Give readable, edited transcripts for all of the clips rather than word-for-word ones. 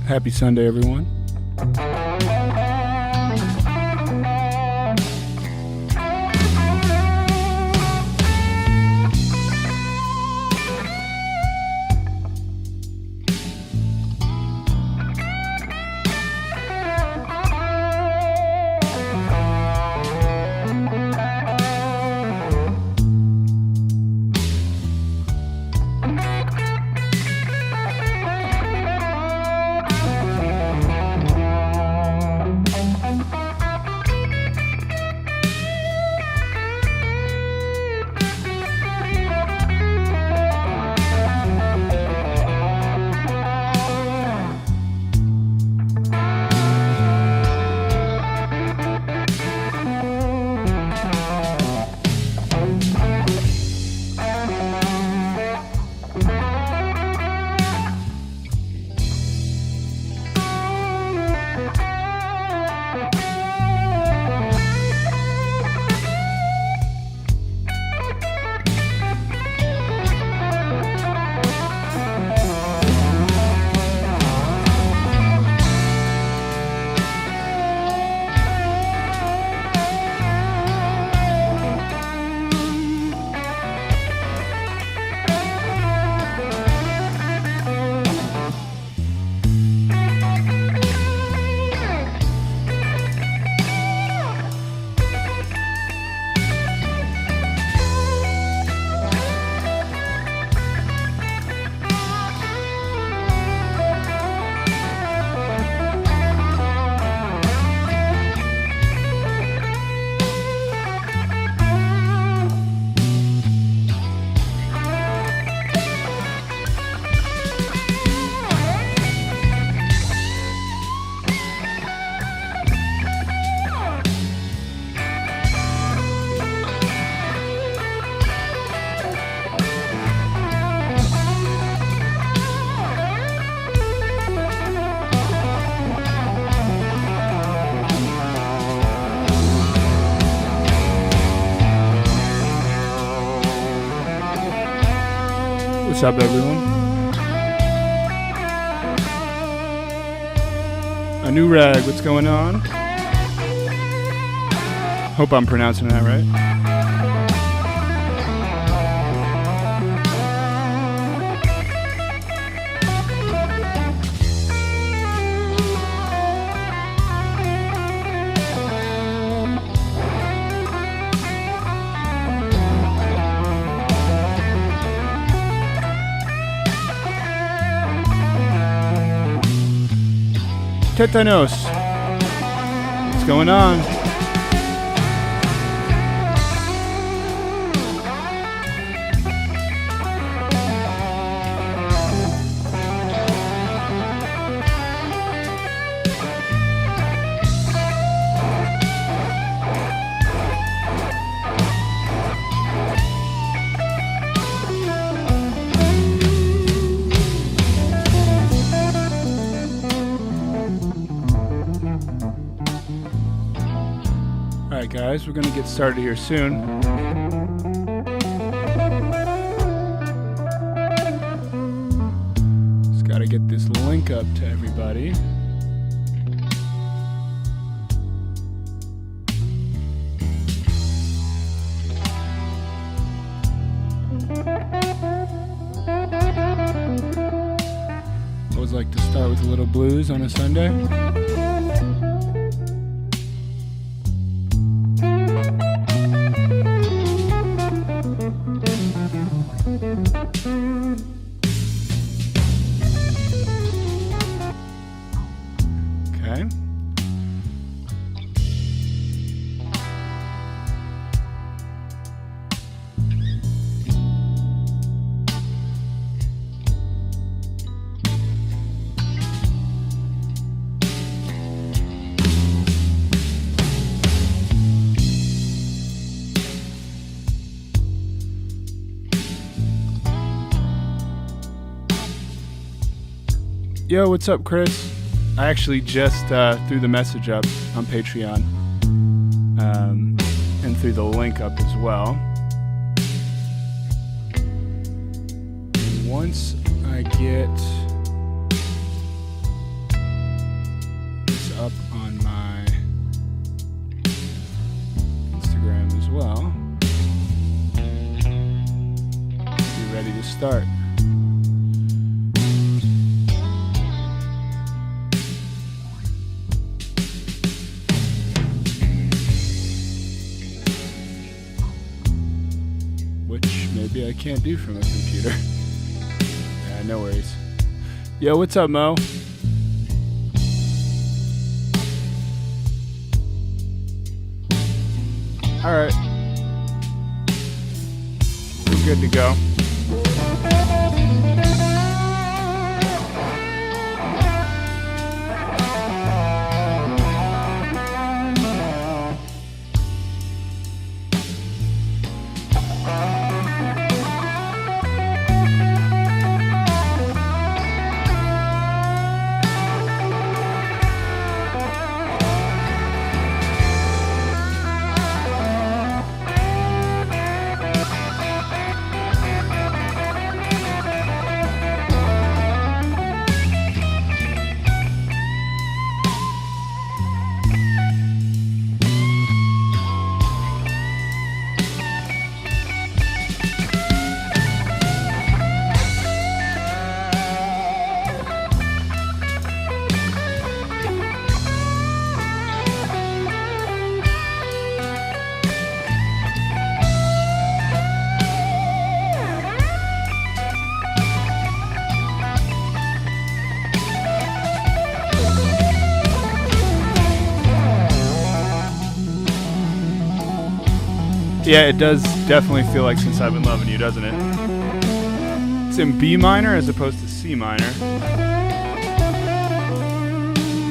Happy Sunday, everyone. What's up, everyone? A new rag, what's going on? Hope I'm pronouncing that right. Tetanos. What's going on? Alright guys, we're going to get started here soon. Just got to get this link up to everybody. Always like to start with a little blues on a Sunday. Okay. Yo, what's up, Chris? I actually just threw the message up on Patreon. and through the link up as well. Once I get this up on my Instagram as well, be ready to start. Which maybe I can't do from a computer. Yeah, no worries. Yo, what's up, Mo? Alright. We're good to go. Yeah, it does definitely feel like Since I've Been Loving You, doesn't it? It's in B minor as opposed to C minor.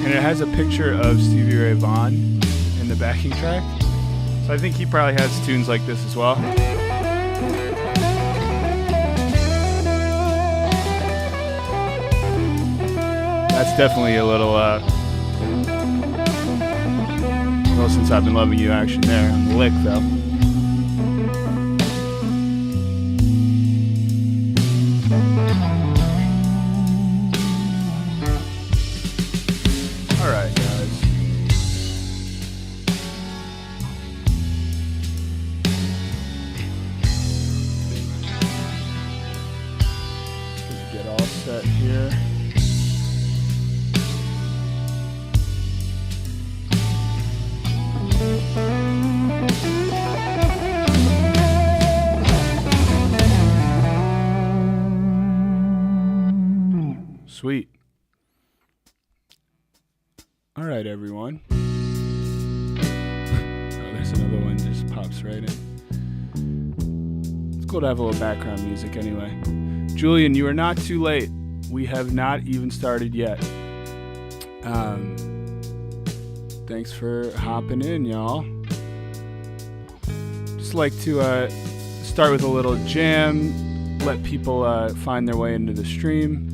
And it has a picture of Stevie Ray Vaughan in the backing track. So I think he probably has tunes like this as well. That's definitely a little Since I've Been Loving You action there on the lick though. Sweet. All right, everyone. Oh, there's another one just pops right in. It's cool to have a little background music anyway. Julian, you are not too late. We have not even started yet. Thanks for hopping in, y'all. Just like to start with a little jam, let people find their way into the stream.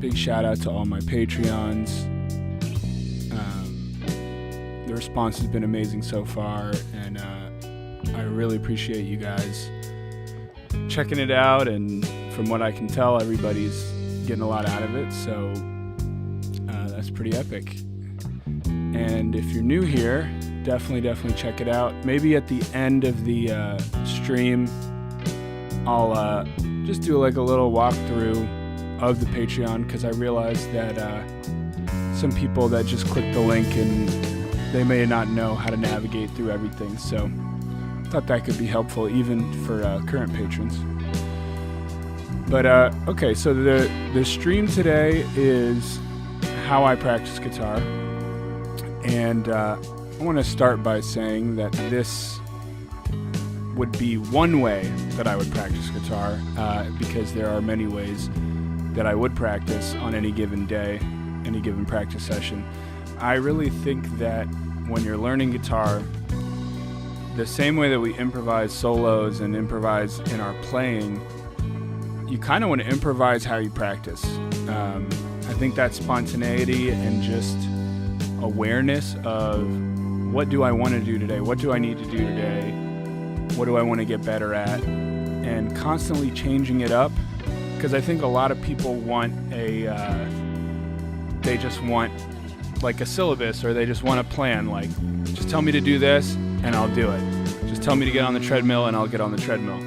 Big shout out to all my Patreons. The response has been amazing so far, and I really appreciate you guys checking it out, and from what I can tell, everybody's getting a lot out of it, so that's pretty epic. And if you're new here, definitely check it out. Maybe at the end of the stream, I'll just do like a little walkthrough of the Patreon, because I realized that some people that just click the link and they may not know how to navigate through everything, so I thought that could be helpful even for current patrons. But okay, so the stream today is how I practice guitar, and I want to start by saying that this would be one way that I would practice guitar, because there are many ways that I would practice on any given day, any given practice session. I really think that when you're learning guitar, the same way that we improvise solos and improvise in our playing, you kind of want to improvise how you practice. I think that spontaneity and just awareness of what do I want to do today? What do I need to do today? What do I want to get better at? And constantly changing it up, because I think a lot of people want they just want like a syllabus, or they just want a plan, like just tell me to do this and I'll do it. Just tell me to get on the treadmill and I'll get on the treadmill.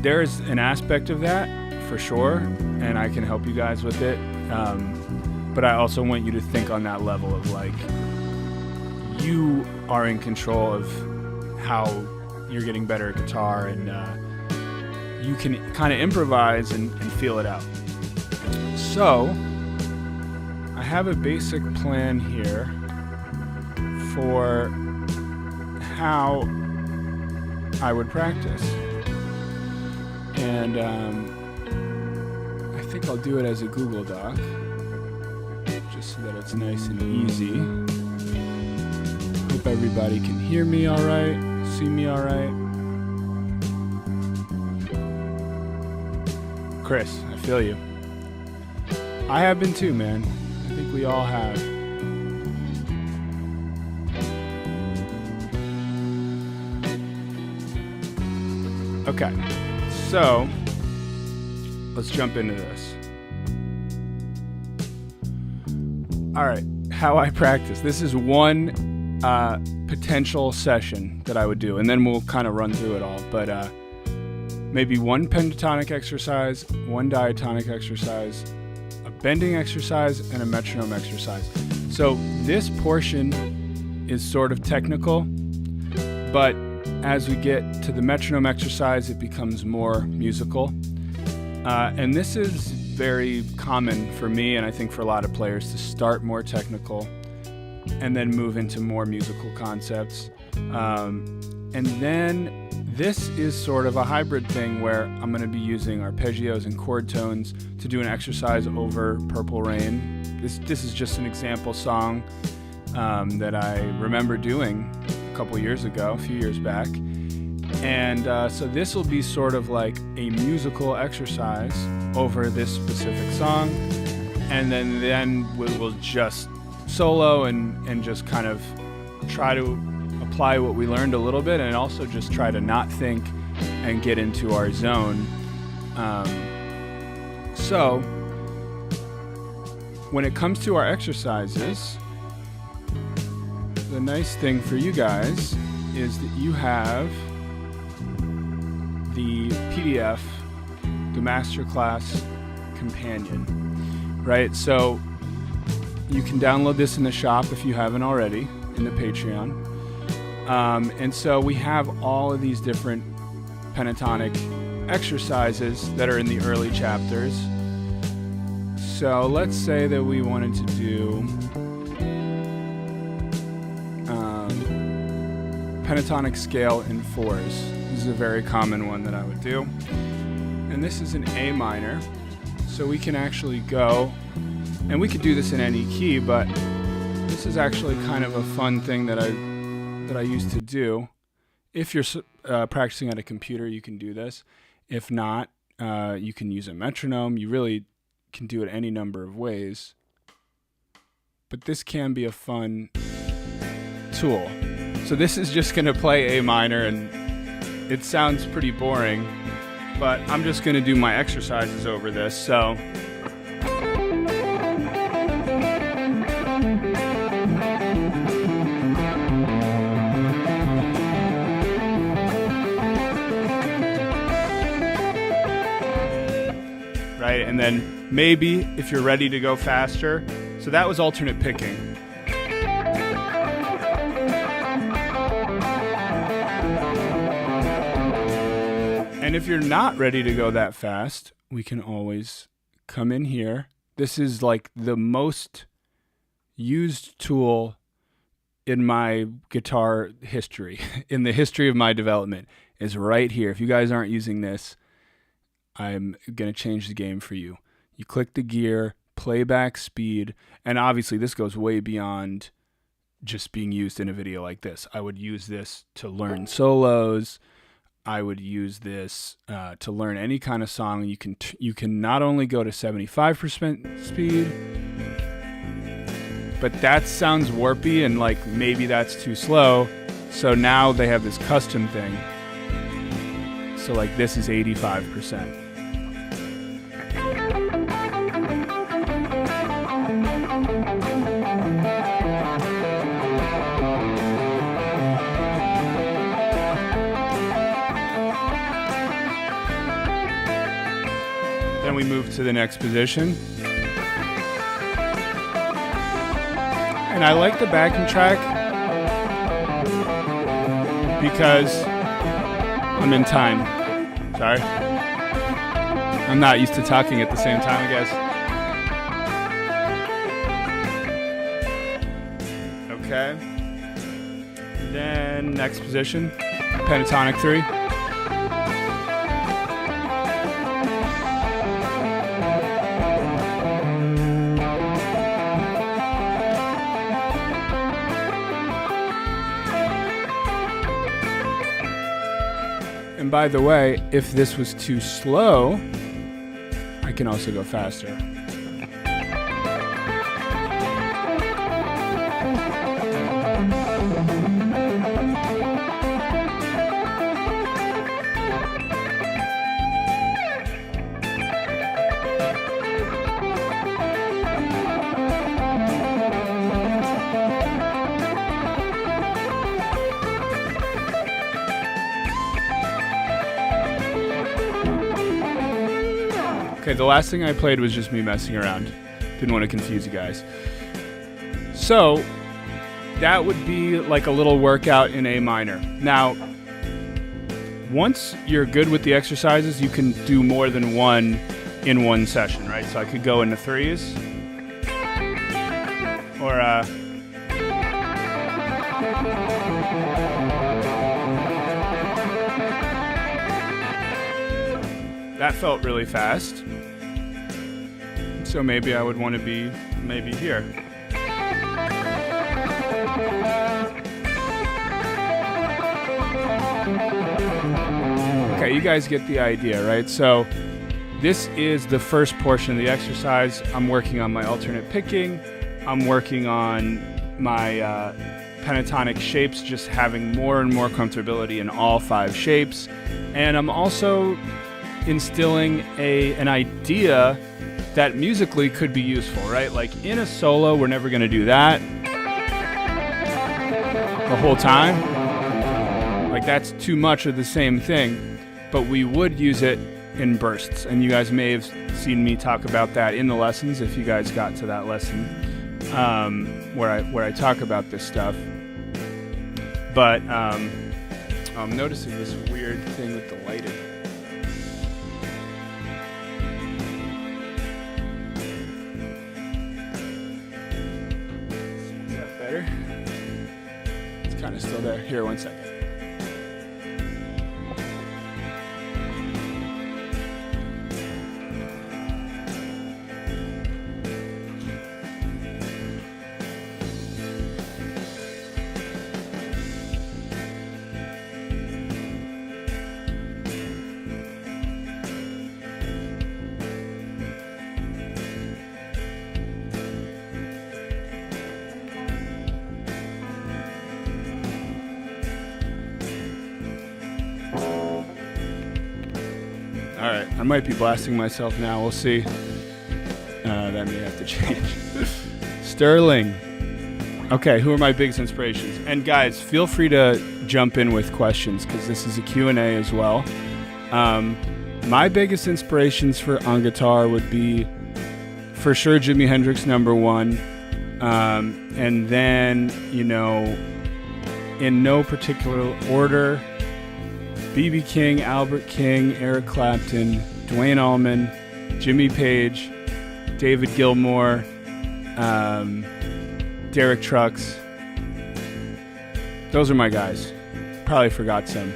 There's an aspect of that for sure, and I can help you guys with it. But I also want you to think on that level of like, you are in control of how you're getting better at guitar, and you can kind of improvise and feel it out. So I have a basic plan here for how I would practice. And I think I'll do it as a Google Doc, just so that it's nice and easy. Hope everybody can hear me all right, see me all right. Chris, I feel you. I have been too, man. I think we all have. Okay, so let's jump into this. All right, how I practice. This is one potential session that I would do, and then we'll kind of run through it all. But maybe one pentatonic exercise, one diatonic exercise, a bending exercise, and a metronome exercise. So this portion is sort of technical, but as we get to the metronome exercise, it becomes more musical. And this is very common for me, and I think for a lot of players, to start more technical and then move into more musical concepts. And then this is sort of a hybrid thing where I'm going to be using arpeggios and chord tones to do an exercise over Purple Rain. This is just an example song that I remember doing a couple years ago, a few years back. And so this will be sort of like a musical exercise over this specific song. And then we'll just solo and just kind of try to apply what we learned a little bit, and also just try to not think and get into our zone. So when it comes to our exercises, the nice thing for you guys is that you have the PDF, the Masterclass Companion, right? So you can download this in the shop if you haven't already, in the Patreon. And so we have all of these different pentatonic exercises that are in the early chapters. So let's say that we wanted to do pentatonic scale in fours. This is a very common one that I would do. And this is an A minor. So we can actually go, and we could do this in any key, but this is actually kind of a fun thing that I used to do. If you're practicing at a computer, you can do this. If not, you can use a metronome. You really can do it any number of ways. But this can be a fun tool. So this is just going to play A minor, and it sounds pretty boring, but I'm just going to do my exercises over this. So right, and then maybe if you're ready to go faster, so that was alternate picking. And if you're not ready to go that fast, we can always come in here. This is like the most used tool in my guitar history, in the history of my development, is right here. If you guys aren't using this, I'm going to change the game for you. You click the gear, playback speed, and obviously this goes way beyond just being used in a video like this. I would use this to learn solos. I would use this to learn any kind of song. You can not only go to 75% speed, but that sounds warpy and like maybe that's too slow. So now they have this custom thing. So like this is 85%. Then we move to the next position. And I like the backing track because I'm in time. Sorry. I'm not used to talking at the same time, I guess. Okay. Then next position, pentatonic 3. And by the way, if this was too slow, I can also go faster. Okay, the last thing I played was just me messing around. Didn't want to confuse you guys. So, that would be like a little workout in A minor. Now, once you're good with the exercises, you can do more than one in one session, right? So I could go into threes. Or, that felt really fast. So maybe I would want to be maybe here. Okay, you guys get the idea, right? So this is the first portion of the exercise. I'm working on my alternate picking. I'm working on my pentatonic shapes, just having more and more comfortability in all 5 shapes. And I'm also instilling an idea that musically could be useful, right? Like in a solo, we're never going to do that the whole time. Like that's too much of the same thing, but we would use it in bursts. And you guys may have seen me talk about that in the lessons if you guys got to that lesson where I talk about this stuff. But I'm noticing this weird thing with the lighting. It's kind of still there. Here, 1 second. Alright, I might be blasting myself now. We'll see. That may have to change. Sterling. Okay, who are my biggest inspirations? And guys, feel free to jump in with questions because this is a Q&A as well. My biggest inspirations on guitar would be for sure Jimi Hendrix #1. And then, you know, in no particular order, B.B. King, Albert King, Eric Clapton, Duane Allman, Jimmy Page, David Gilmour, Derek Trucks. Those are my guys. Probably forgot some.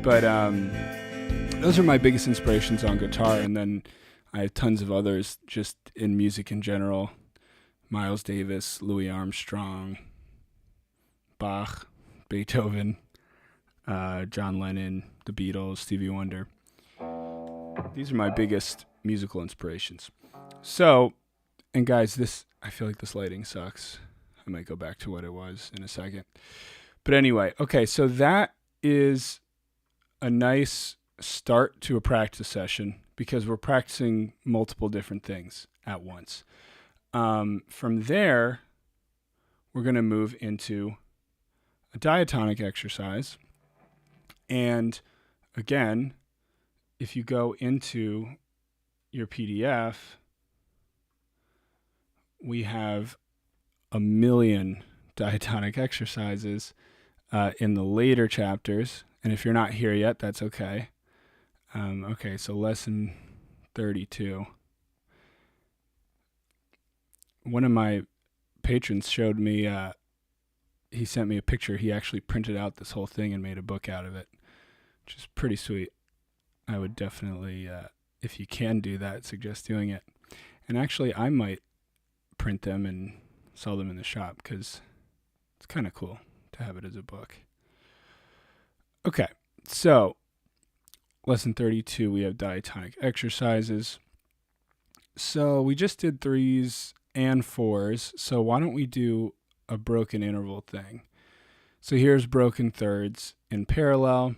But those are my biggest inspirations on guitar. And then I have tons of others just in music in general. Miles Davis, Louis Armstrong, Bach, Beethoven, John Lennon, the Beatles, Stevie Wonder. These are my biggest musical inspirations. So, and guys, this I feel like this lighting sucks. I might go back to what it was in a second. But anyway, okay, so that is a nice start to a practice session because we're practicing multiple different things at once. From there, we're going to move into a diatonic exercise. And again, if you go into your PDF, we have a million diatonic exercises in the later chapters. And if you're not here yet, that's okay. Okay, so lesson 32. One of my patrons showed me, he sent me a picture. He actually printed out this whole thing and made a book out of it, which is pretty sweet. I would definitely, if you can do that, suggest doing it. And actually, I might print them and sell them in the shop because it's kind of cool to have it as a book. Okay, so lesson 32, we have diatonic exercises. So we just did 3s and 4s, so why don't we do a broken interval thing? So here's broken thirds in parallel.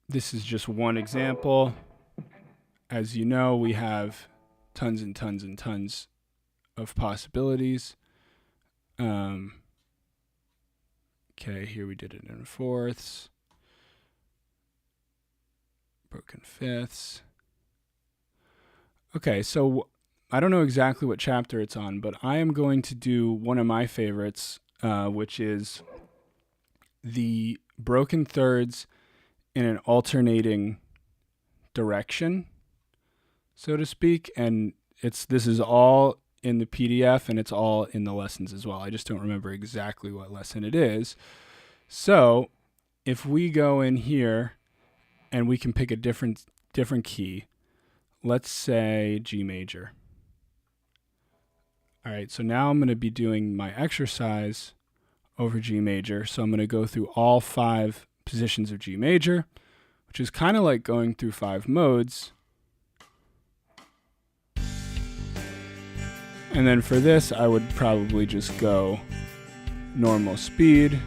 This is just one example. As you know, we have tons and tons and tons of possibilities. Okay, here we did it in fourths, broken fifths. Okay, so I don't know exactly what chapter it's on, but I am going to do one of my favorites, which is the broken thirds in an alternating direction, so to speak. And this is all in the PDF and it's all in the lessons as well. I just don't remember exactly what lesson it is. So if we go in here and we can pick a different key, let's say G major. All right, so now I'm going to be doing my exercise over G major. So I'm going to go through all 5 positions of G major, which is kind of like going through 5 modes. And then for this, I would probably just go normal speed.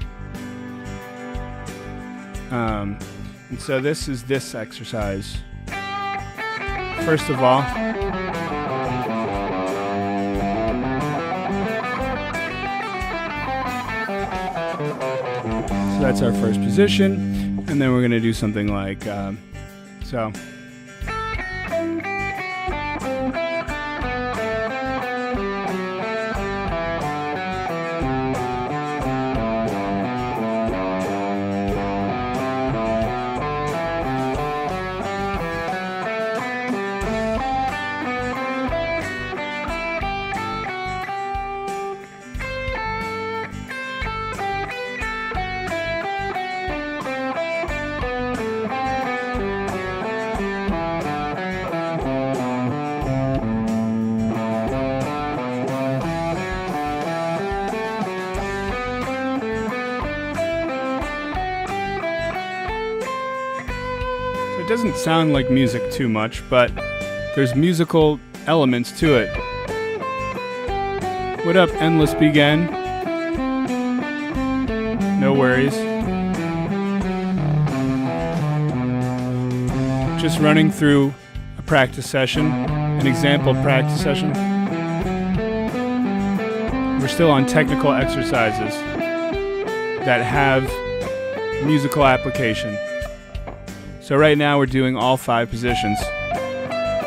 And so this is this exercise. First of all, so that's our first position. And then we're going to do something like, so. It doesn't sound like music too much, but there's musical elements to it. What up, Endless Begin? No worries. Just running through a practice session, an example practice session. We're still on technical exercises that have musical application. So right now we're doing all 5 positions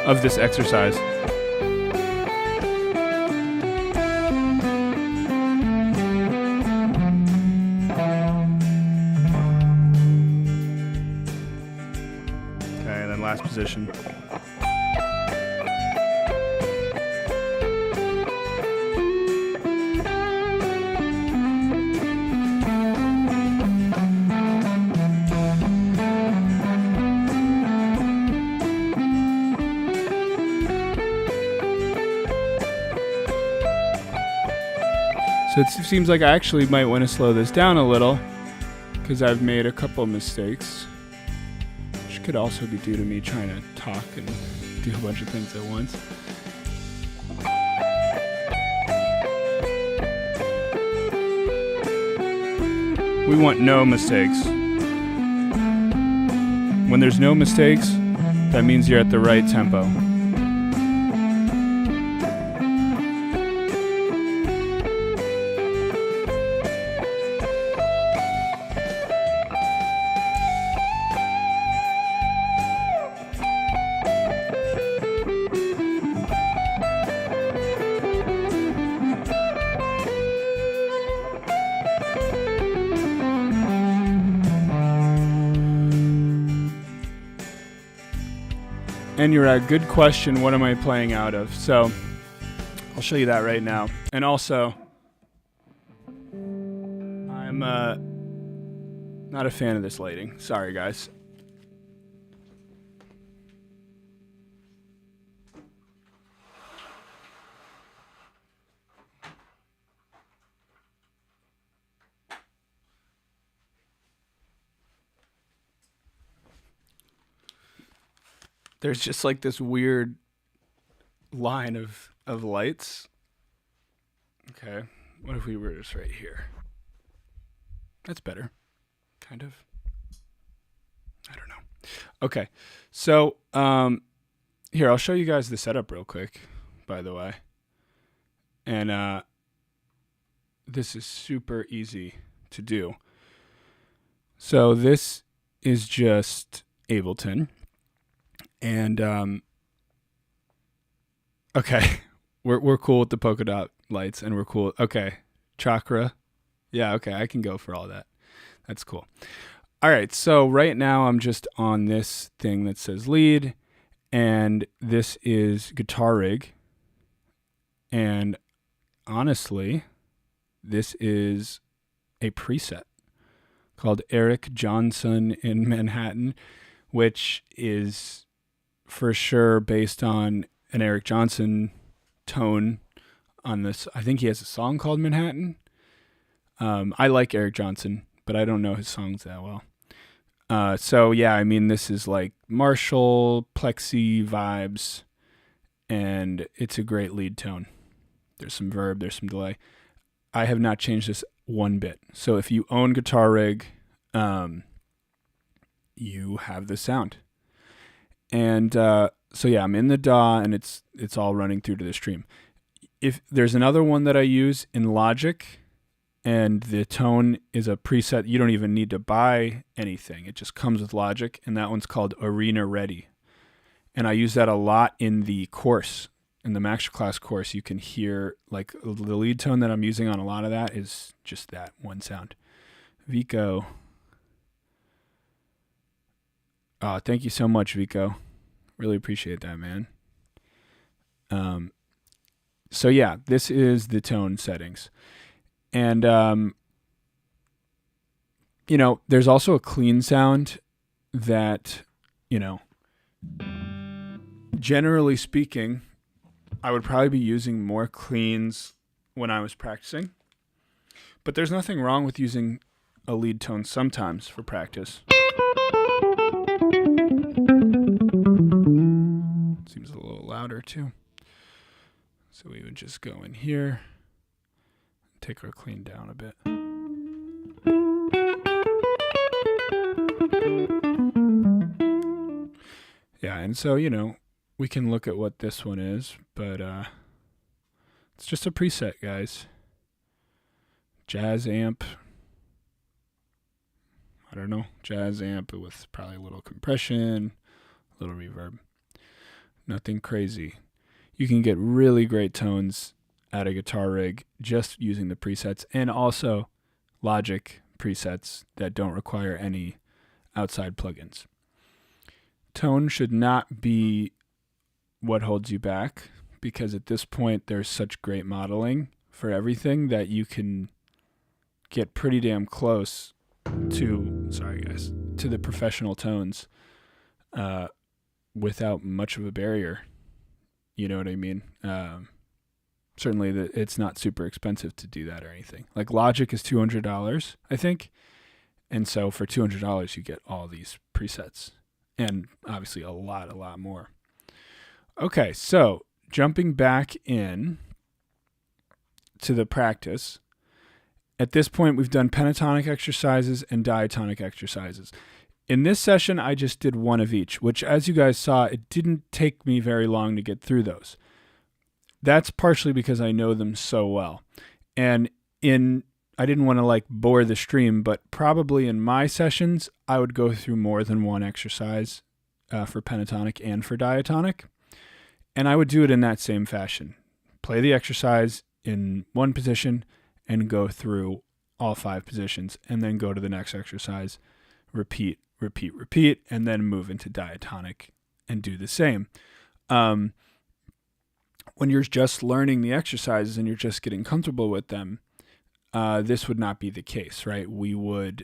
of this exercise. Okay, and then last position. So it seems like I actually might want to slow this down a little because I've made a couple mistakes, which could also be due to me trying to talk and do a bunch of things at once. we want no mistakes. When there's no mistakes, that means you're at the right tempo. And you're a good question, what am I playing out of? So I'll show you that right now. And also, I'm not a fan of this lighting. Sorry, guys. There's just like this weird line of lights. Okay, what if we were just right here? That's better, kind of. I don't know. Okay, so here, I'll show you guys the setup real quick, by the way. And this is super easy to do. So this is just Ableton. And okay, we're cool with the polka dot lights, and we're cool. Okay, chakra, yeah, okay, I can go for all that. That's cool. All right, so right now I'm just on this thing that says lead, and this is guitar rig. And honestly, this is a preset called Eric Johnson in Manhattan, which is for sure based on an Eric Johnson tone on this. I think he has a song called Manhattan. I like Eric Johnson, but I don't know his songs that well. So yeah, I mean, this is like Marshall, Plexi vibes, and it's a great lead tone. There's some verb, there's some delay. I have not changed this one bit. So if you own Guitar Rig, you have this sound. And so yeah, I'm in the DAW, and it's all running through to the stream. If there's another one that I use in Logic, and the tone is a preset, you don't even need to buy anything. It just comes with Logic, and that one's called Arena Ready. And I use that a lot in the course. In the MAXTERCLASS course, you can hear like the lead tone that I'm using on a lot of that is just that one sound. Vico. Oh, thank you so much, Vico. Really appreciate that, man. So yeah, this is the tone settings. And, you know, there's also a clean sound that, you know, generally speaking, I would probably be using more cleans when I was practicing. But there's nothing wrong with using a lead tone sometimes for practice. Seems a little louder too. So we would just go in here, take our clean down a bit. Yeah, and so, you know, we can look at what this one is, but it's just a preset, guys. Jazz amp. I don't know, jazz amp with probably a little compression, a little reverb. Nothing crazy. You can get really great tones out of Guitar Rig just using the presets, and also Logic presets that don't require any outside plugins. Tone should not be what holds you back, because at this point there's such great modeling for everything that you can get pretty damn close to, to the professional tones without much of a barrier. You know what I mean? Certainly it's not super expensive to do that or anything. Like Logic is $200, I think. And so for $200, you get all these presets. And obviously a lot more. Okay, so jumping back in to the practice. At this point, we've done pentatonic exercises and diatonic exercises. In this session, I just did one of each, which, as you guys saw, it didn't take me very long to get through those. That's partially because I know them so well. And I didn't want to like bore the stream, but probably in my sessions, I would go through more than one exercise for pentatonic and for diatonic. And I would do it in that same fashion. Play the exercise in one position and go through all 5 positions, and then go to the next exercise, repeat, and then move into diatonic and do the same. When you're just learning the exercises and you're just getting comfortable with them, this would not be the case, right? We would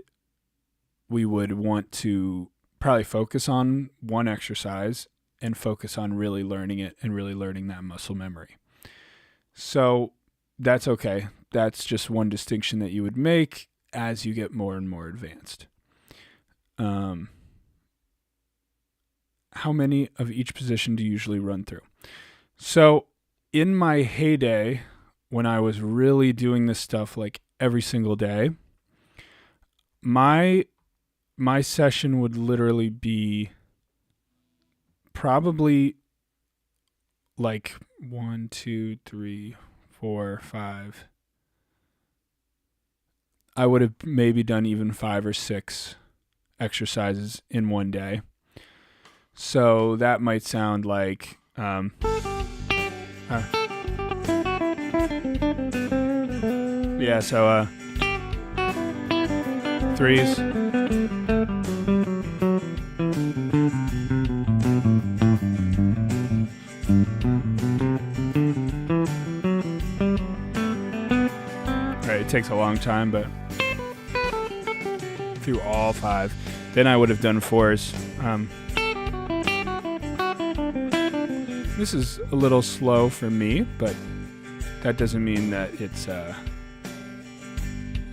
want to probably focus on one exercise and focus on really learning it and really learning that muscle memory. So that's okay. That's just one distinction that you would make as you get more and more advanced. How many of each position do you usually run through? So in my heyday, when I was really doing this stuff like every single day, my session would literally be probably like 1, 2, 3, 4, 5. I would have maybe done even 5 or 6 exercises in one day. So that might sound like yeah, so 3s. Right, it takes a long time, but through all 5. Then I would have done 4s. This is a little slow for me, but that doesn't mean that it's there's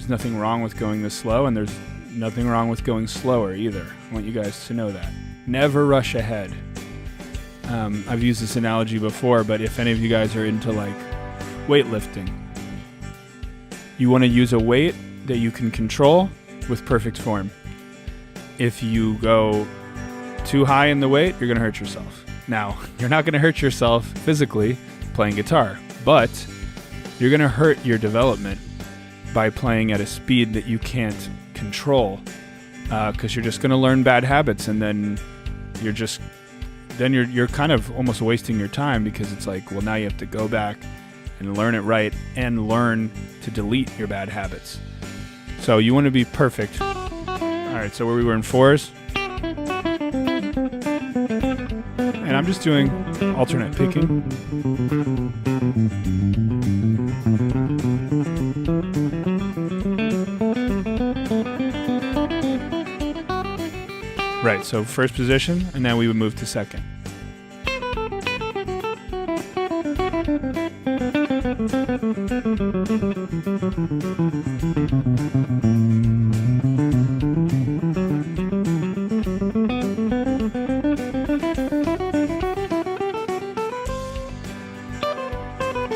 nothing wrong with going this slow, and there's nothing wrong with going slower either. I want you guys to know that. Never rush ahead. I've used this analogy before, but if any of you guys are into like weightlifting, you want to use a weight that you can control with perfect form. If you go too high in the weight, you're going to hurt yourself. Now, you're not going to hurt yourself physically playing guitar, but you're going to hurt your development by playing at a speed that you can't control, because you're just going to learn bad habits, and then you're kind of almost wasting your time, because it's like, well, now you have to go back and learn it right and learn to delete your bad habits. So you want to be perfect. All right, so where we were in 4s. And I'm just doing alternate picking. Right, so first position, and then we would move to second.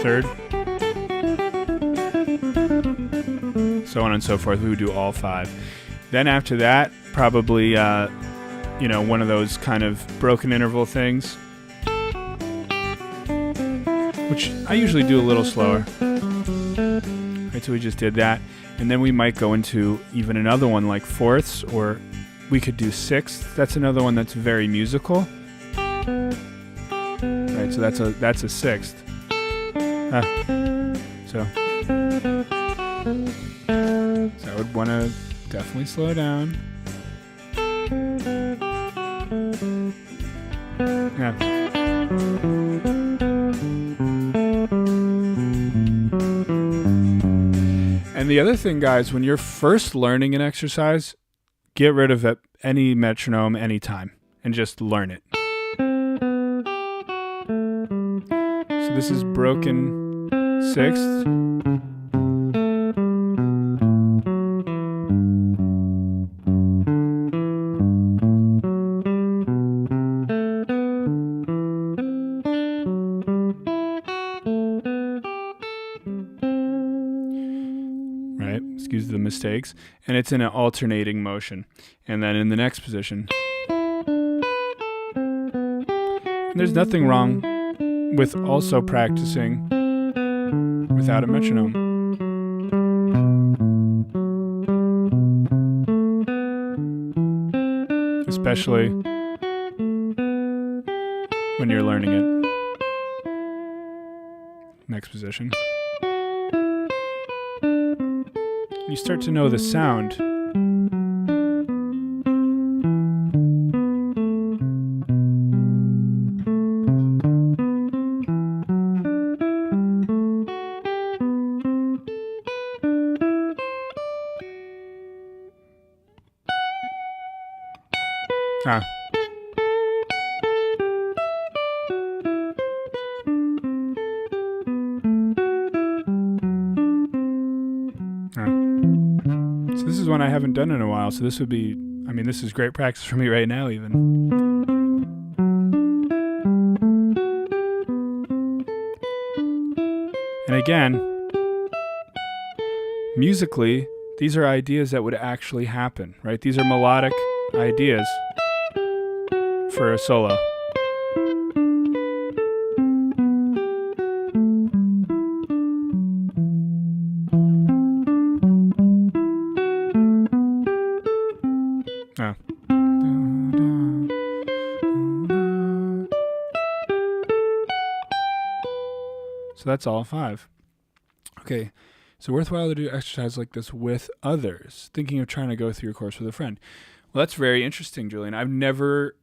Third, so on and so forth. We would do all 5. Then after that, probably one of those kind of broken interval things, which I usually do a little slower. Right, so we just did that, and then we might go into even another one like 4ths, or we could do 6ths. That's another one that's very musical. Right, so that's a 6th. So I would want to definitely slow down. Yeah. And the other thing, guys, when you're first learning an exercise, get rid of any metronome anytime and just learn it. So this is broken 6th. excuse the mistakes, and it's in an alternating motion. And then in the next position, and there's nothing wrong with also practicing without a metronome. Especially when you're learning it. Next position. You start to know the sound. Ah. So this is one I haven't done in a while, so this would be, I mean, this is great practice for me right now even. And again, musically, these are ideas that would actually happen, right? These are melodic ideas for a solo. So that's all 5. Okay, so worthwhile to do exercise like this with others, thinking of trying to go through your course with a friend. Well, that's very interesting, Julian. I've never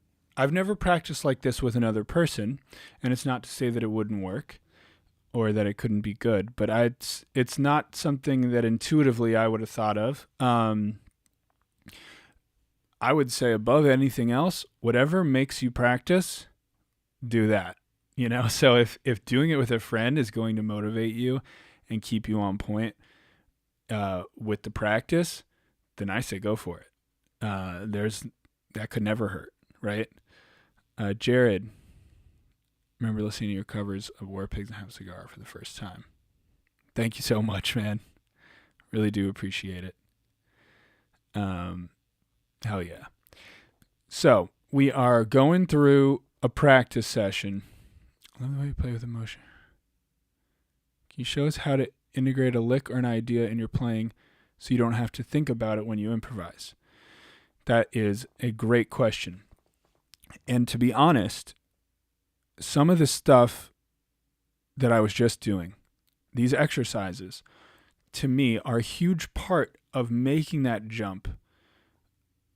practiced like this with another person, and it's not to say that it wouldn't work or that it couldn't be good, but it's not something that intuitively I would have thought of. I would say above anything else, whatever makes you practice, do that. You know, so if doing it with a friend is going to motivate you and keep you on point with the practice, then I say go for it. That could never hurt, right? Jared, remember listening to your covers of War Pigs and Have a Cigar for the first time. Thank you so much, man. Really do appreciate it. Hell yeah. So we are going through a practice session. I love the way you play with emotion. Can you show us how to integrate a lick or an idea in your playing so you don't have to think about it when you improvise? That is a great question. And to be honest, some of the stuff that I was just doing, these exercises, to me are a huge part of making that jump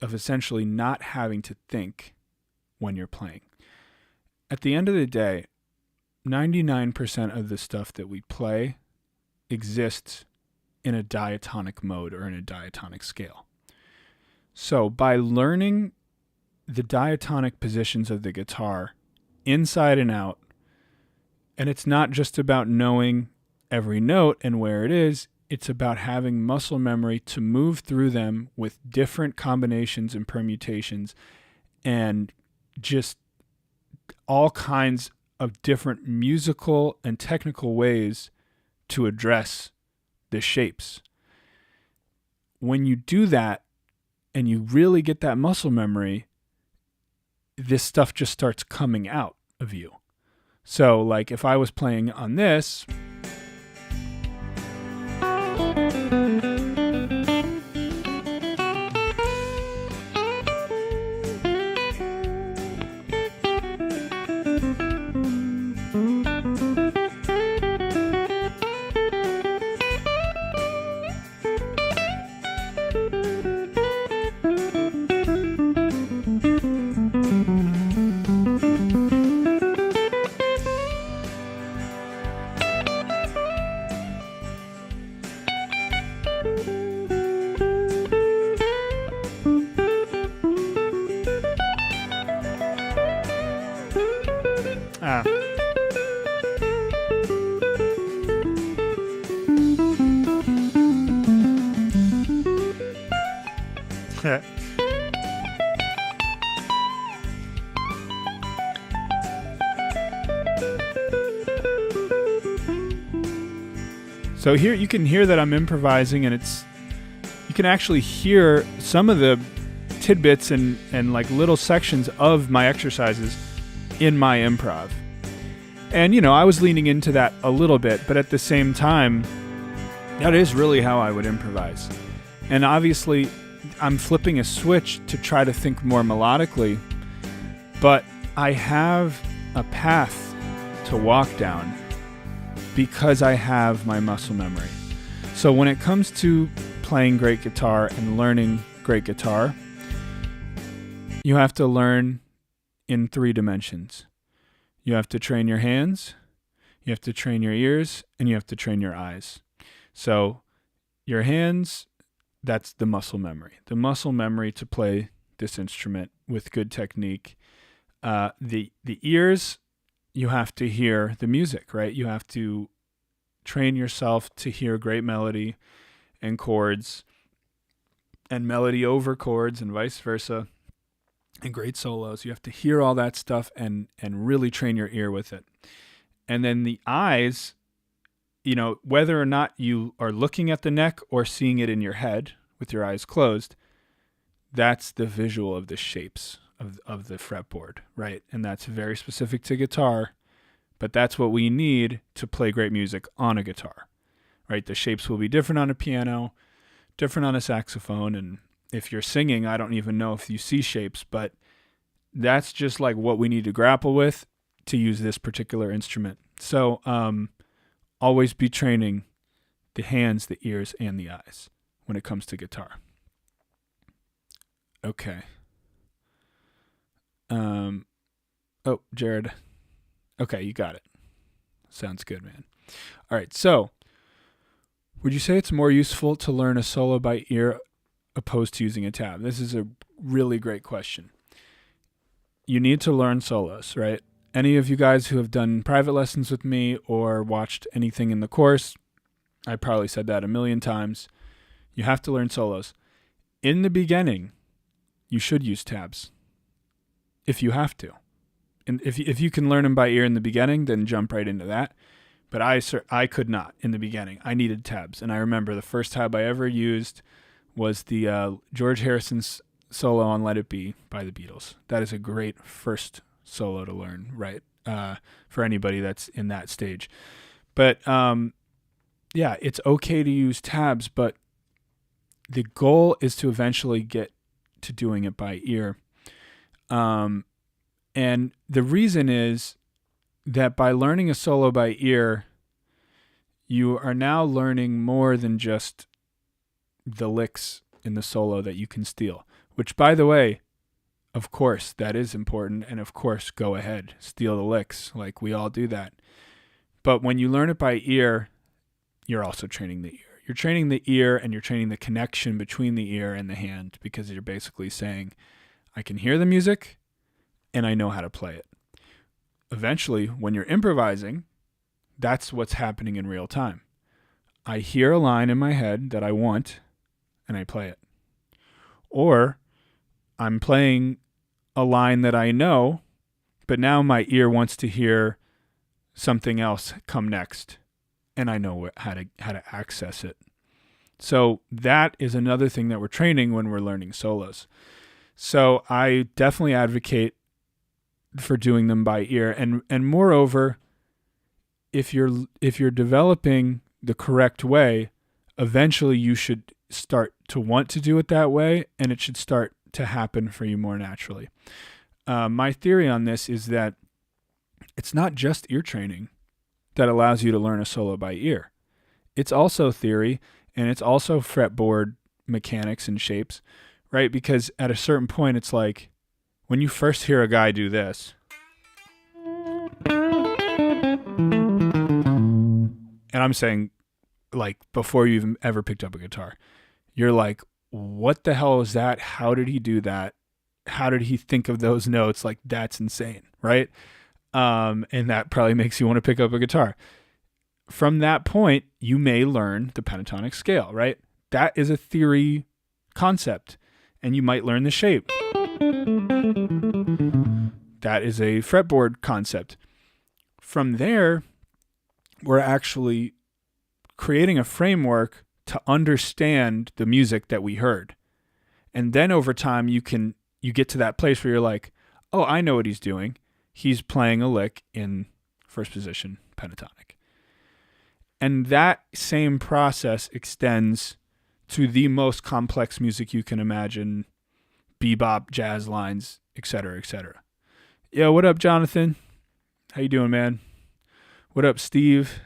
of essentially not having to think when you're playing. At the end of the day, 99% of the stuff that we play exists in a diatonic mode or in a diatonic scale. So by learning the diatonic positions of the guitar inside and out, and it's not just about knowing every note and where it is, it's about having muscle memory to move through them with different combinations and permutations and just all kinds of different musical and technical ways to address the shapes. When you do that and you really get that muscle memory, this stuff just starts coming out of you. So like if I was playing on this, so here you can hear that I'm improvising, and it's can actually hear some of the tidbits and like little sections of my exercises in my improv. And, you know, I was leaning into that a little bit, but at the same time, that is really how I would improvise. And obviously, I'm flipping a switch to try to think more melodically, but I have a path to walk down because I have my muscle memory. So when it comes to playing great guitar and learning great guitar, you have to learn in 3 dimensions. You have to train your hands, you have to train your ears, and you have to train your eyes. So your hands, that's the muscle memory. The muscle memory to play this instrument with good technique. The ears, you have to hear the music, right? You have to train yourself to hear great melody and chords and melody over chords and vice versa. And great solos. You have to hear all that stuff and really train your ear with it. And then the eyes, you know, whether or not you are looking at the neck or seeing it in your head with your eyes closed, that's the visual of the shapes of the fretboard, right? And that's very specific to guitar, but that's what we need to play great music on a guitar, right? The shapes will be different on a piano, different on a saxophone, and if you're singing, I don't even know if you see shapes, but that's just like what we need to grapple with to use this particular instrument. So always be training the hands, the ears, and the eyes when it comes to guitar. Okay. Oh, Jared. Okay, you got it. Sounds good, man. All right, so would you say it's more useful to learn a solo by ear opposed to using a tab? This is a really great question. You need to learn solos, right? Any of you guys who have done private lessons with me or watched anything in the course, I probably said that a million times. You have to learn solos. In the beginning, you should use tabs if you have to. And if you can learn them by ear in the beginning, then jump right into that. But I could not in the beginning. I needed tabs. And I remember the first tab I ever used was the George Harrison's solo on Let It Be by the Beatles. That is a great first solo to learn, right? For anybody that's in that stage. But yeah, it's okay to use tabs, but the goal is to eventually get to doing it by ear. And the reason is that by learning a solo by ear, you are now learning more than just the licks in the solo that you can steal, which, by the way, of course, that is important. And of course, go ahead, steal the licks. Like we all do that. But when you learn it by ear, you're also training the ear. You're training the ear and you're training the connection between the ear and the hand, because you're basically saying, I can hear the music and I know how to play it. Eventually, when you're improvising, that's what's happening in real time. I hear a line in my head that I want and I play it. Or I'm playing a line that I know, but now my ear wants to hear something else come next, and I know how to access it. So that is another thing that we're training when we're learning solos. So I definitely advocate for doing them by ear, and moreover, if you're developing the correct way, eventually you should start to want to do it that way, and it should start to happen for you more naturally. My theory on this is that it's not just ear training that allows you to learn a solo by ear. It's also theory, and it's also fretboard mechanics and shapes, right? Because at a certain point, it's like when you first hear a guy do this, and I'm saying like before you even ever picked up a guitar, you're like, what the hell is that? How did he do that? How did he think of those notes? Like, that's insane, right? And that probably makes you want to pick up a guitar. From that point, you may learn the pentatonic scale, right? That is a theory concept, and you might learn the shape. That is a fretboard concept. From there, we're actually creating a framework to understand the music that we heard. And then over time, you get to that place where you're like, oh, I know what he's doing. He's playing a lick in first position pentatonic. And that same process extends to the most complex music you can imagine, bebop, jazz lines, etc., etc. Yo, what up, Jonathan? How you doing, man? What up, Steve?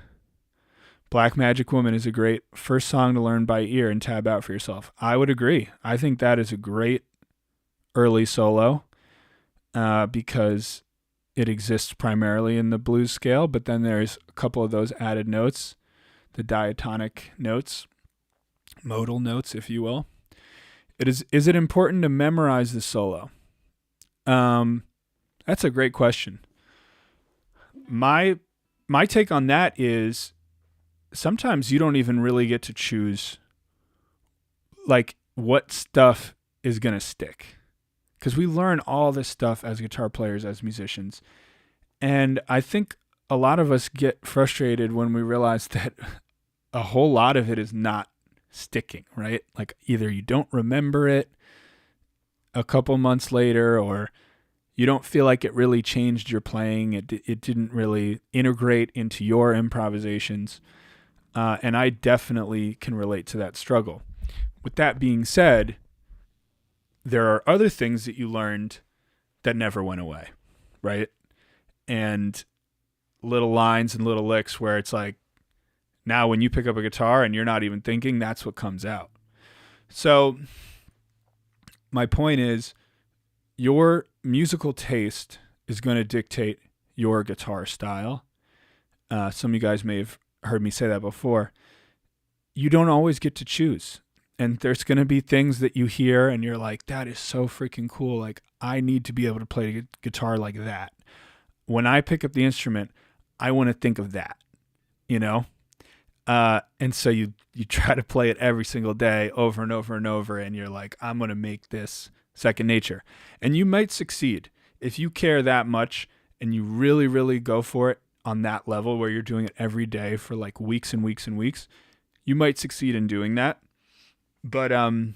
Black Magic Woman is a great first song to learn by ear and tab out for yourself. I would agree. I think that is a great early solo because it exists primarily in the blues scale, but then there's a couple of those added notes, the diatonic notes, modal notes, if you will. Is it important to memorize the solo? That's a great question. My take on that is sometimes you don't even really get to choose like what stuff is going to stick. Because we learn all this stuff as guitar players, as musicians. And I think a lot of us get frustrated when we realize that a whole lot of it is not sticking, right? Like either you don't remember it a couple months later, or you don't feel like it really changed your playing. It didn't really integrate into your improvisations. And I definitely can relate to that struggle. With that being said, there are other things that you learned that never went away, right? And little lines and little licks where it's like, now when you pick up a guitar and you're not even thinking, that's what comes out. So my point is, your musical taste is going to dictate your guitar style. Some of you guys may have heard me say that before. You don't always get to choose. And there's going to be things that you hear and you're like, that is so freaking cool. Like, I need to be able to play guitar like that. When I pick up the instrument, I want to think of that, you know? And so you try to play it every single day over and over and over. And you're like, I'm going to make this second nature. And you might succeed if you care that much and you really, really go for it on that level where you're doing it every day for like weeks and weeks and weeks. You might succeed in doing that. But 9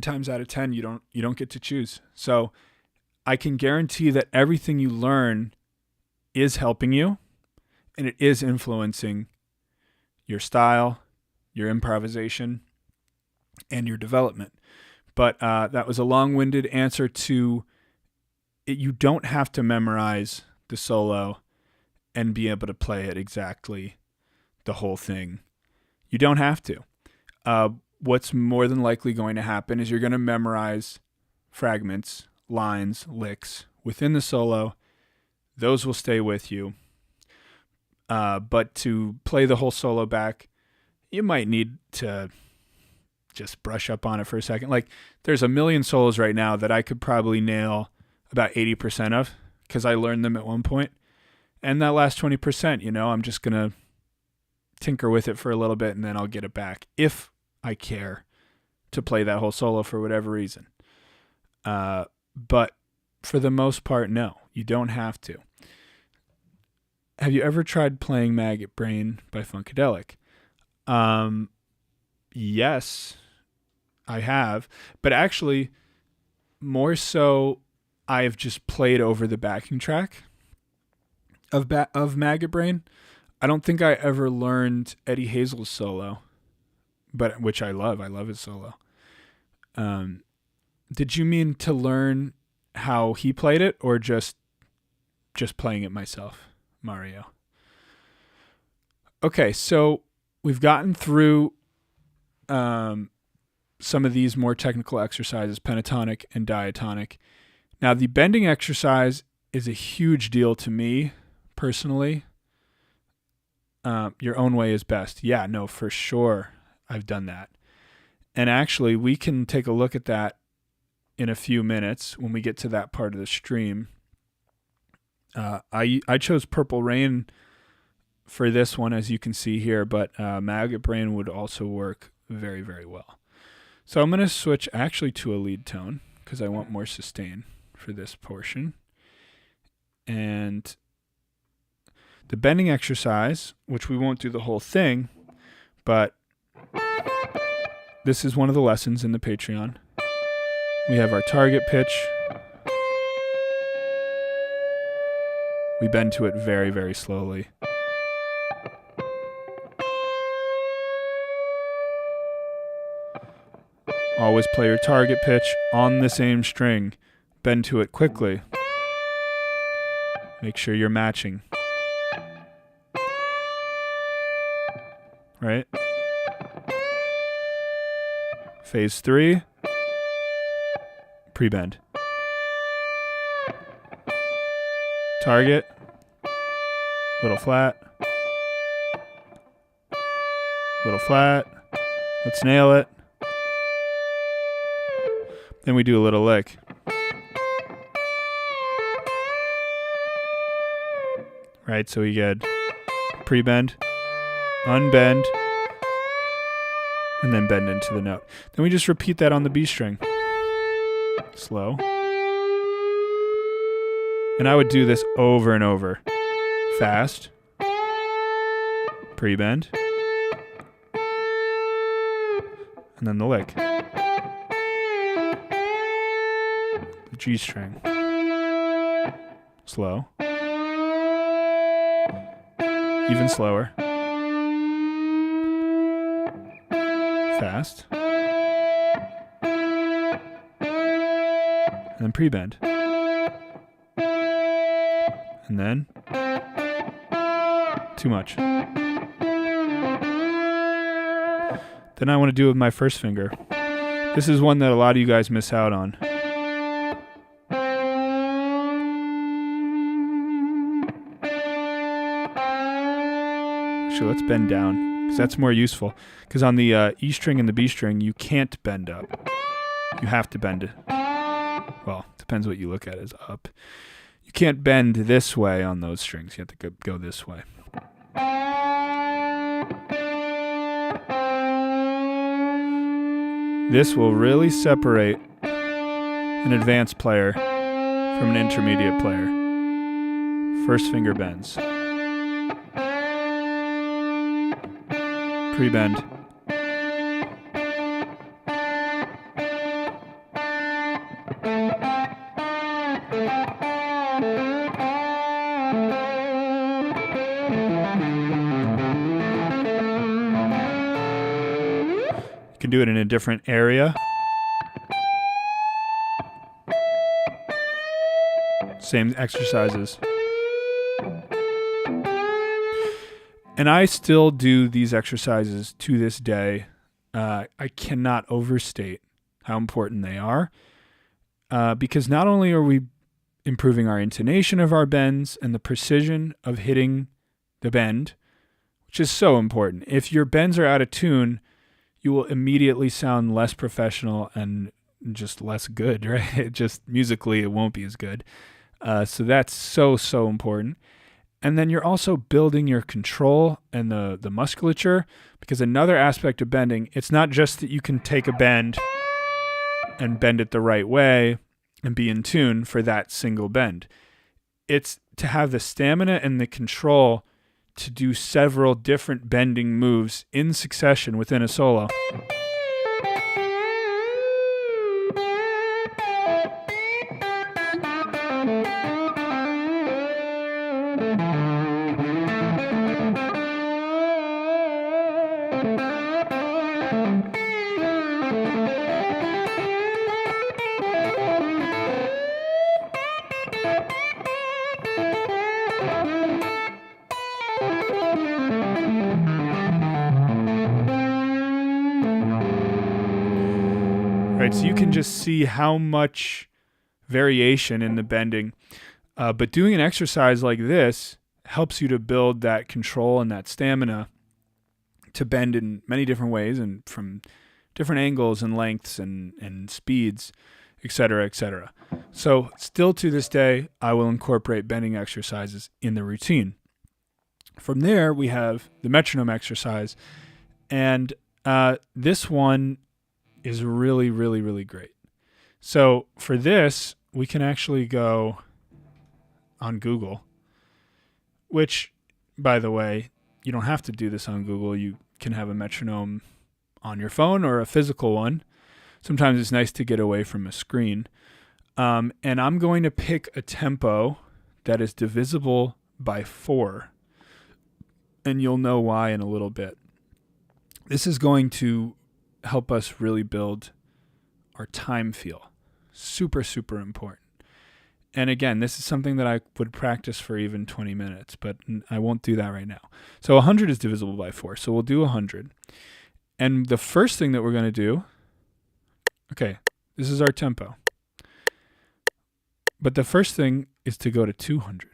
times out of 10, you don't get to choose. So I can guarantee that everything you learn is helping you, and it is influencing your style, your improvisation, and your development. But that was a long-winded answer to it. You don't have to memorize the solo and be able to play it exactly the whole thing. You don't have to. What's more than likely going to happen is you're going to memorize fragments, lines, licks within the solo. Those will stay with you. But to play the whole solo back, you might need to just brush up on it for a second. Like, there's a million solos right now that I could probably nail about 80% of because I learned them at one point. And that last 20%, I'm just going to tinker with it for a little bit and then I'll get it back if I care to play that whole solo for whatever reason. But for the most part, no, you don't have to. Have you ever tried playing Maggot Brain by Funkadelic? Yes, I have. But actually, more so, I've just played over the backing track of Maggot Brain. I don't think I ever learned Eddie Hazel's solo, but which I love. I love his solo. Did you mean to learn how he played it, or just playing it myself, Mario? Okay, so we've gotten through some of these more technical exercises, pentatonic and diatonic. Now, the bending exercise is a huge deal to me personally. Your own way is best. Yeah, no, for sure. I've done that. And actually, we can take a look at that in a few minutes when we get to that part of the stream. I chose Purple Rain for this one, as you can see here, but Maggot Brain would also work very, very well. So I'm going to switch actually to a lead tone because I want more sustain for this portion. And the bending exercise, which we won't do the whole thing, but this is one of the lessons in the Patreon. We have our target pitch. We bend to it very, very slowly. Always play your target pitch on the same string. Bend to it quickly. Make sure you're matching. Right? Phase 3. Pre-bend. Target. Little flat. Little flat. Let's nail it. Then we do a little lick. Right, so we get pre-bend, unbend, and then bend into the note. Then we just repeat that on the B string. Slow. And I would do this over and over. Fast. Pre-bend. And then the lick. The G string. Slow. Even slower. Fast. And then pre-bend. And then too much. Then I want to do it with my first finger. This is one that a lot of you guys miss out on. Actually, let's bend down, because that's more useful. Because on the E string and the B string, you can't bend up. You have to bend it. Well, depends what you look at as up. You can't bend this way on those strings. You have to go this way. This will really separate an advanced player from an intermediate player. First finger bends. Pre-bend. You can do it in a different area. Same exercises. And I still do these exercises to this day. I cannot overstate how important they are. Because not only are we improving our intonation of our bends and the precision of hitting the bend, which is so important. If your bends are out of tune, you will immediately sound less professional and just less good, right? Just musically, it won't be as good. So that's so important. And then you're also building your control and the musculature, because another aspect of bending, it's not just that you can take a bend and bend it the right way and be in tune for that single bend. It's to have the stamina and the control to do several different bending moves in succession within a solo. Right, so you can just see how much variation in the bending. But doing an exercise like this helps you to build that control and that stamina to bend in many different ways and from different angles and lengths and speeds, etc., etc. So still to this day, I will incorporate bending exercises in the routine. From there, we have the metronome exercise. And this one is really, really, really great. So for this, we can actually go on Google, which, by the way, you don't have to do this on Google. You can have a metronome on your phone or a physical one. Sometimes it's nice to get away from a screen. And I'm going to pick a tempo that is divisible by 4. And you'll know why in a little bit. This is going to help us really build our time feel. Super, super important. And again, this is something that I would practice for even 20 minutes, but I won't do that right now. So 100 is divisible by 4. So we'll do 100. And the first thing that we're going to do, okay, this is our tempo. But the first thing is to go to 200.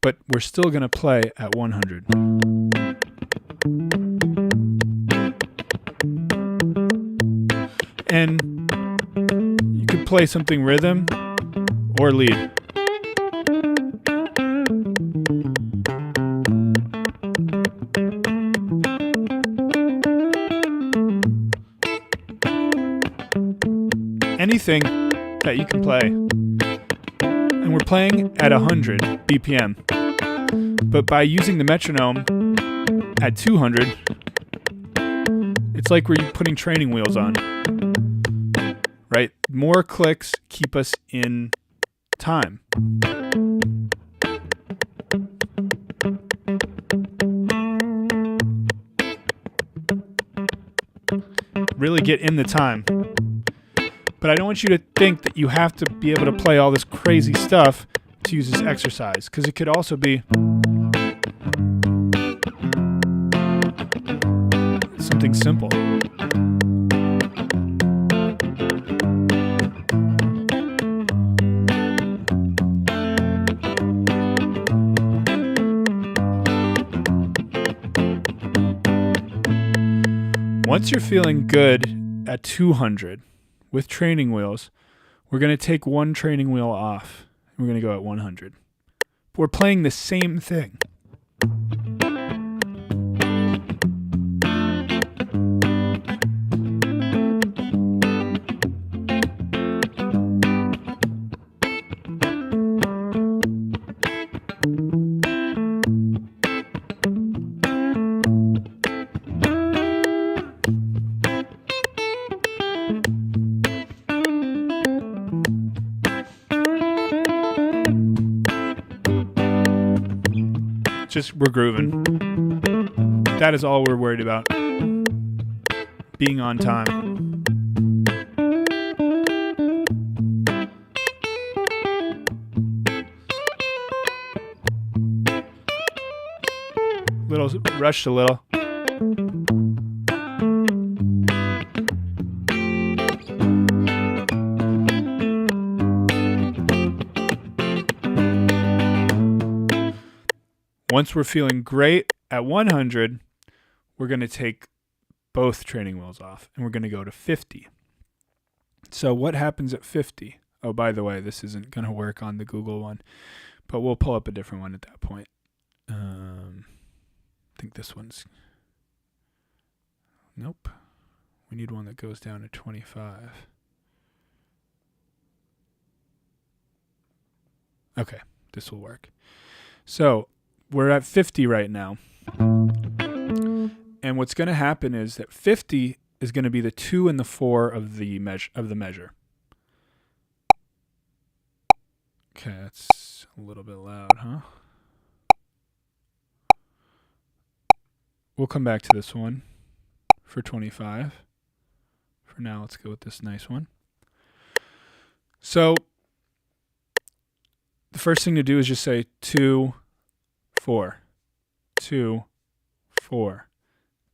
But we're still going to play at 100. And you could play something rhythm or lead. Anything that you can play. And we're playing at 100 BPM. But by using the metronome at 200, it's like we're putting training wheels on. Right? More clicks keep us in time. Really get in the time. But I don't want you to think that you have to be able to play all this crazy stuff to use this exercise, because it could also be something simple. Once you're feeling good at 200 with training wheels, we're going to take one training wheel off. We're going to go at 100. We're playing the same thing. Just we're grooving. That is all we're worried about. Being on time. Little rushed a little. Once we're feeling great at 100, we're going to take both training wheels off and we're going to go to 50. So what happens at 50? Oh, by the way, this isn't going to work on the Google one, but we'll pull up a different one at that point. I think this one's... Nope. We need one that goes down to 25. Okay, this will work. So we're at 50 right now. And what's going to happen is that 50 is going to be the 2 and the 4 of the measure. Okay, that's a little bit loud, huh? We'll come back to this one for 25. For now, let's go with this nice one. So the first thing to do is just say 2, 4, 2, 4,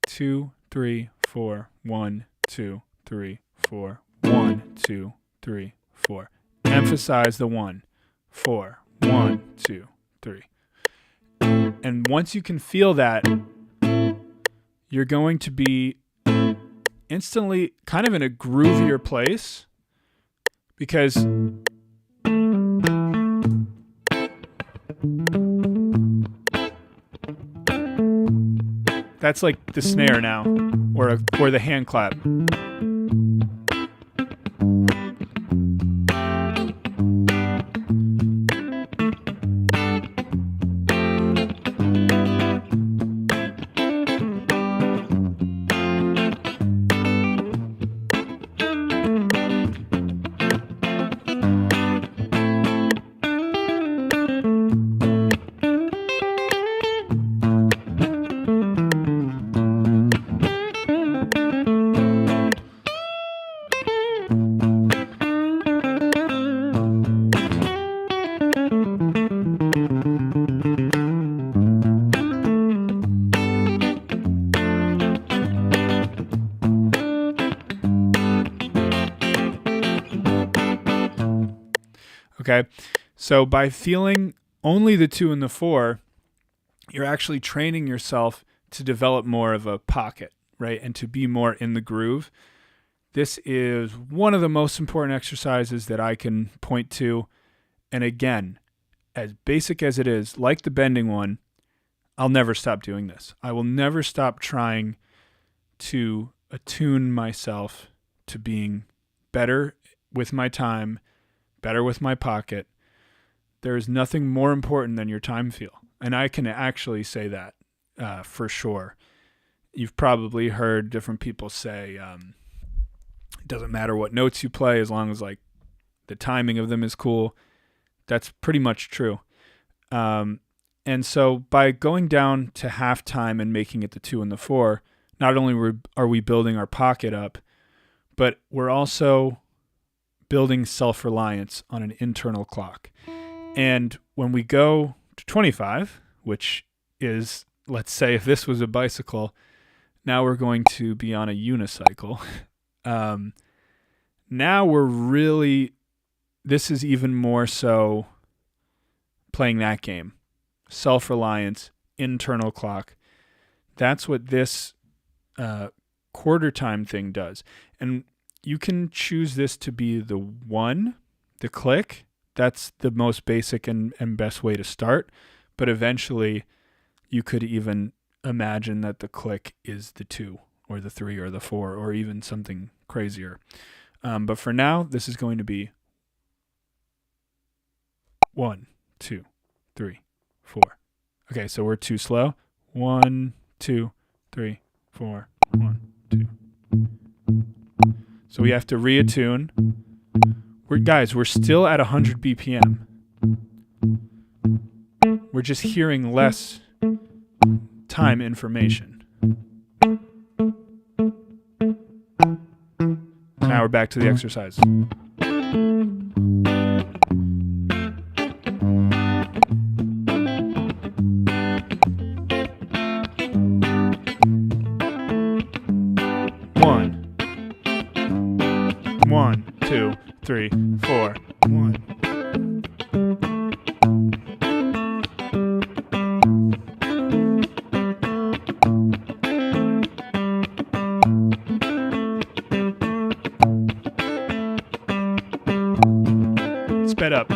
2, 3, 4, 1, 2, 3, 4, 1, 2, 3, 4. Emphasize the 1, 4, 1, 2, 3. And once you can feel that, you're going to be instantly kind of in a groovier place, because that's like the snare now, or the hand clap. So by feeling only the 2 and the 4, you're actually training yourself to develop more of a pocket, right? And to be more in the groove. This is one of the most important exercises that I can point to. And again, as basic as it is, like the bending one, I'll never stop doing this. I will never stop trying to attune myself to being better with my time, better with my pocket. There is nothing more important than your time feel. And I can actually say that for sure. You've probably heard different people say, it doesn't matter what notes you play as long as like the timing of them is cool. That's pretty much true. And so by going down to half time and making it the 2 and the 4, not only are we building our pocket up, but we're also building self-reliance on an internal clock. And when we go to 25, which is, let's say if this was a bicycle, now we're going to be on a unicycle. Now we're really, this is even more so playing that game. Self-reliance, internal clock. That's what this quarter time thing does. And you can choose this to be the 1, the click. That's the most basic and best way to start. But eventually you could even imagine that the click is the 2 or the 3 or the 4 or even something crazier. But for now, this is going to be 1, 2, 3, 4. Okay, so we're too slow. 1, 2, 3, 4. 1, 2. So we have to reattune. We're still at 100 BPM. We're just hearing less time information. Now we're back to the exercise. One, 2, 3, 4. 1. Sped up.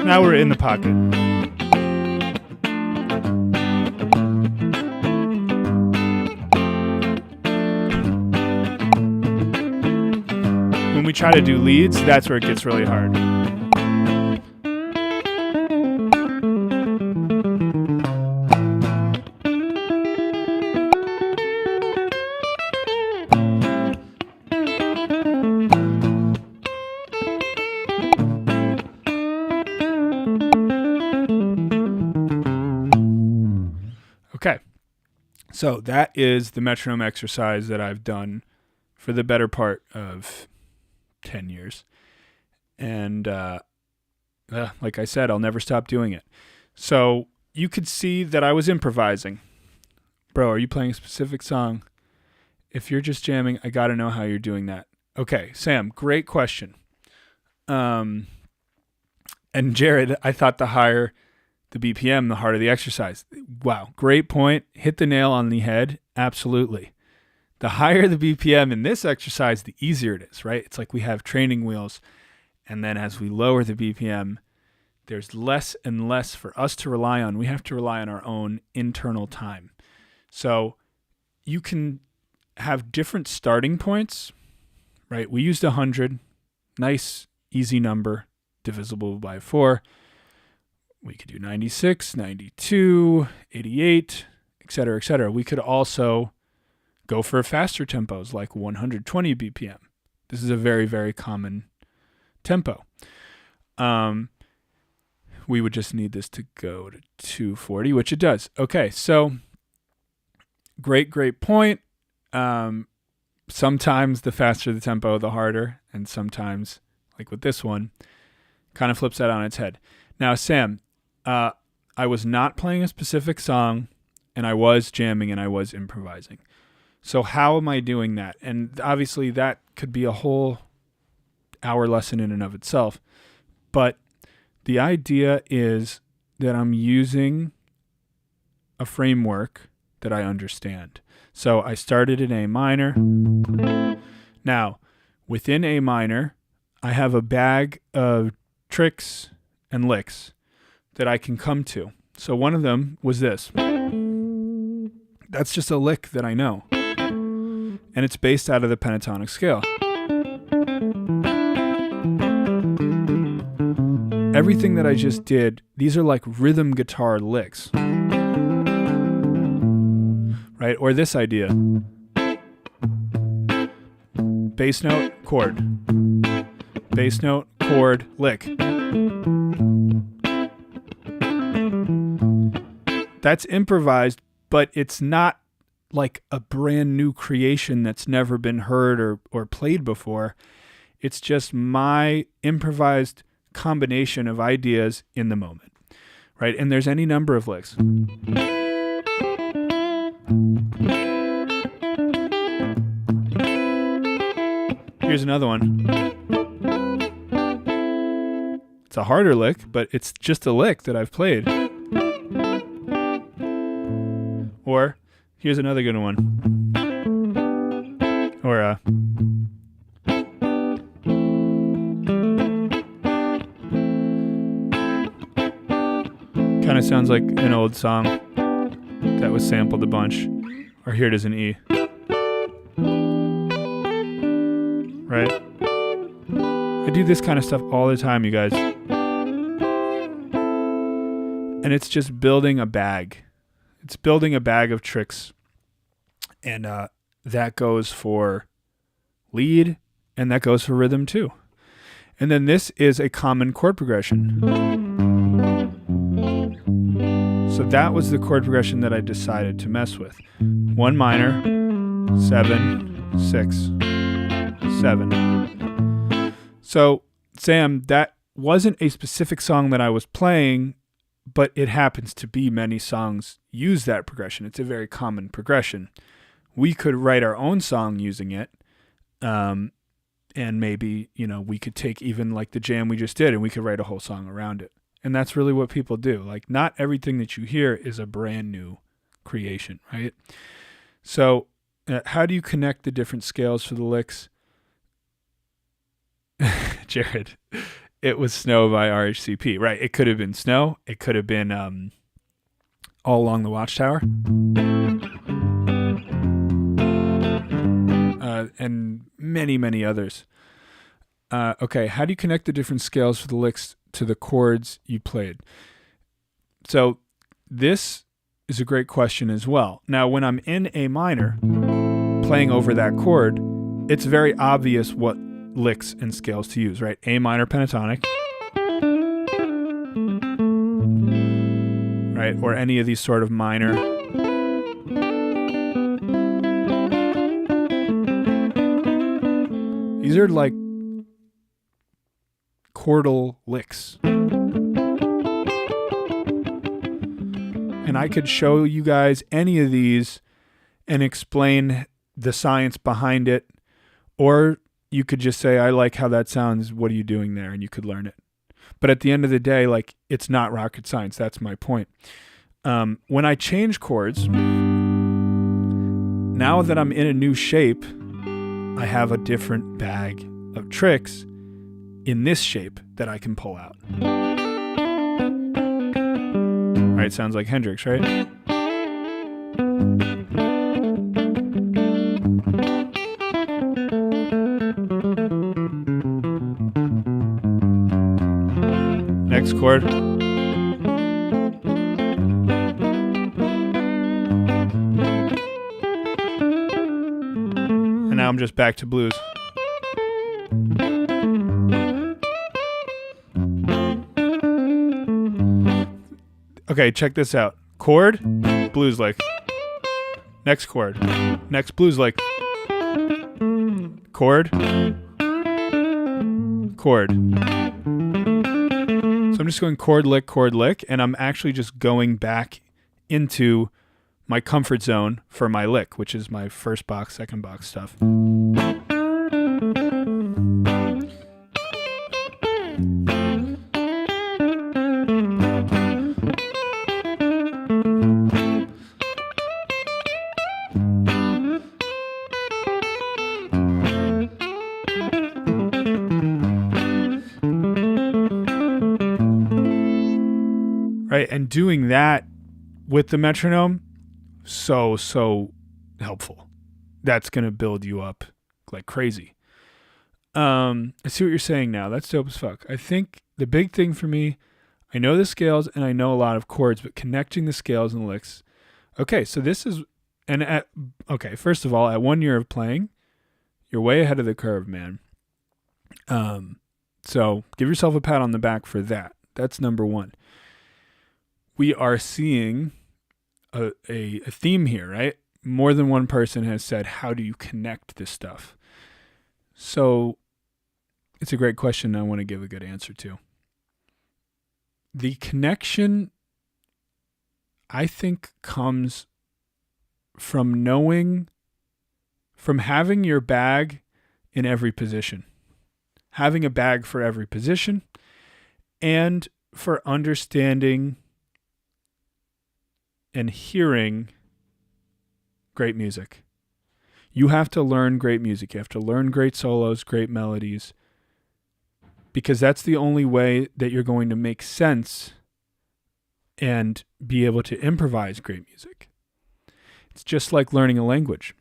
Now we're in the pocket. When we try to do leads, that's where it gets really hard. Okay, so that is the metronome exercise that I've done for the better part of 10 years. And like I said, I'll never stop doing it. So you could see that I was improvising. Bro, are you playing a specific song? If you're just jamming, I got to know how you're doing that. Okay, Sam, great question. And Jared, I thought the higher the BPM, the harder the exercise. Wow, great point. Hit the nail on the head. Absolutely. The higher the BPM in this exercise, the easier it is, right? It's like we have training wheels, and then as we lower the BPM, there's less and less for us to rely on. We have to rely on our own internal time. So you can have different starting points, right? We used 100, nice, easy number, divisible by 4. We could do 96, 92, 88, et cetera, et cetera. We could also go for faster tempos like 120 BPM. This is a very, very common tempo. We would just need this to go to 240, which it does. Okay, so Great point. Sometimes the faster the tempo, the harder. And sometimes, like with this one, kind of flips that on its head. Now, Sam, I was not playing a specific song, and I was jamming and I was improvising. So how am I doing that? And obviously that could be a whole hour lesson in and of itself. But the idea is that I'm using a framework that I understand. So I started in A minor. Now, within A minor, I have a bag of tricks and licks that I can come to. So one of them was this. That's just a lick that I know. And it's based out of the pentatonic scale. Everything that I just did, these are like rhythm guitar licks. Right? Or this idea. Bass note, chord. Bass note, chord, lick. That's improvised, but it's not like a brand new creation that's never been heard or played before. It's just my improvised combination of ideas in the moment, right? And there's any number of licks. Here's another one. It's a harder lick, but it's just a lick that I've played. Or here's another good one. Or kind of sounds like an old song that was sampled a bunch. Or here it is in E. Right? I do this kind of stuff all the time, you guys. And it's just building a bag. It's building a bag of tricks. And that goes for lead, and that goes for rhythm too. And then this is a common chord progression. So that was the chord progression that I decided to mess with. 1 minor, 7, 6, 7. So, Sam, that wasn't a specific song that I was playing, but it happens to be many songs use that progression. It's a very common progression. We could write our own song using it, and maybe, we could take even like the jam we just did and we could write a whole song around it. And that's really what people do. Like, not everything that you hear is a brand new creation, right? So how do you connect the different scales for the licks? Jared, it was Snow by RHCP, right? It could have been Snow. It could have been All Along the Watchtower. And many, many others. Okay, how do you connect the different scales for the licks to the chords you played? So this is a great question as well. Now, when I'm in A minor, playing over that chord, it's very obvious what licks and scales to use, right? A minor pentatonic, right? Or any of these sort of minor. These are like chordal licks. And I could show you guys any of these and explain the science behind it. Or you could just say, I like how that sounds. What are you doing there? And you could learn it. But at the end of the day, like, it's not rocket science. That's my point. When I change chords, now that I'm in a new shape, I have a different bag of tricks in this shape that I can pull out. Right, sounds like Hendrix, right? Next chord. And now I'm just back to blues. Okay, check this out. Chord, blues lick. Next chord. Next blues lick. Chord. Chord. So I'm just going chord, lick, and I'm actually just going back into my comfort zone for my lick, which is my first box, second box stuff. Right, and doing that with the metronome, so helpful. That's going to build you up like crazy. I see what you're saying now. That's dope as fuck. I think the big thing for me, I know the scales and I know a lot of chords, but connecting the scales and licks. Okay, so this is, first of all, at 1 year of playing, you're way ahead of the curve, man. So give yourself a pat on the back for that. That's number one. We are seeing a theme here, right? More than one person has said, how do you connect this stuff? So it's a great question I want to give a good answer to. The connection, I think, comes from having your bag in every position. Having a bag for every position, and for understanding and hearing great music. You have to learn great music. You have to learn great solos, great melodies, because that's the only way that you're going to make sense and be able to improvise great music. It's just like learning a language,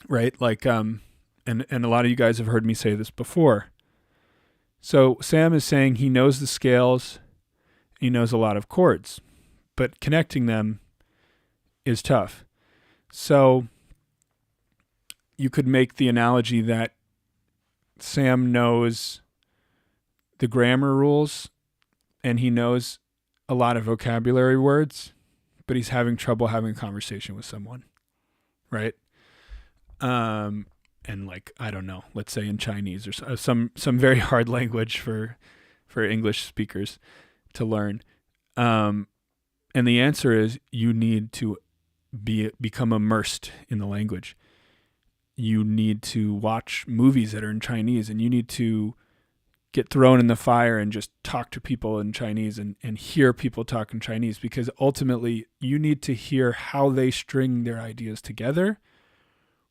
right? Like, and a lot of you guys have heard me say this before. So Sam is saying he knows the scales, he knows a lot of chords, but connecting them is tough. So you could make the analogy that Sam knows the grammar rules and he knows a lot of vocabulary words, but he's having trouble having a conversation with someone, right? And like, I don't know, let's say in Chinese or some very hard language for English speakers to learn. And the answer is you need to become immersed in the language. You need to watch movies that are in Chinese, and you need to get thrown in the fire and just talk to people in Chinese and hear people talk in Chinese, because ultimately you need to hear how they string their ideas together,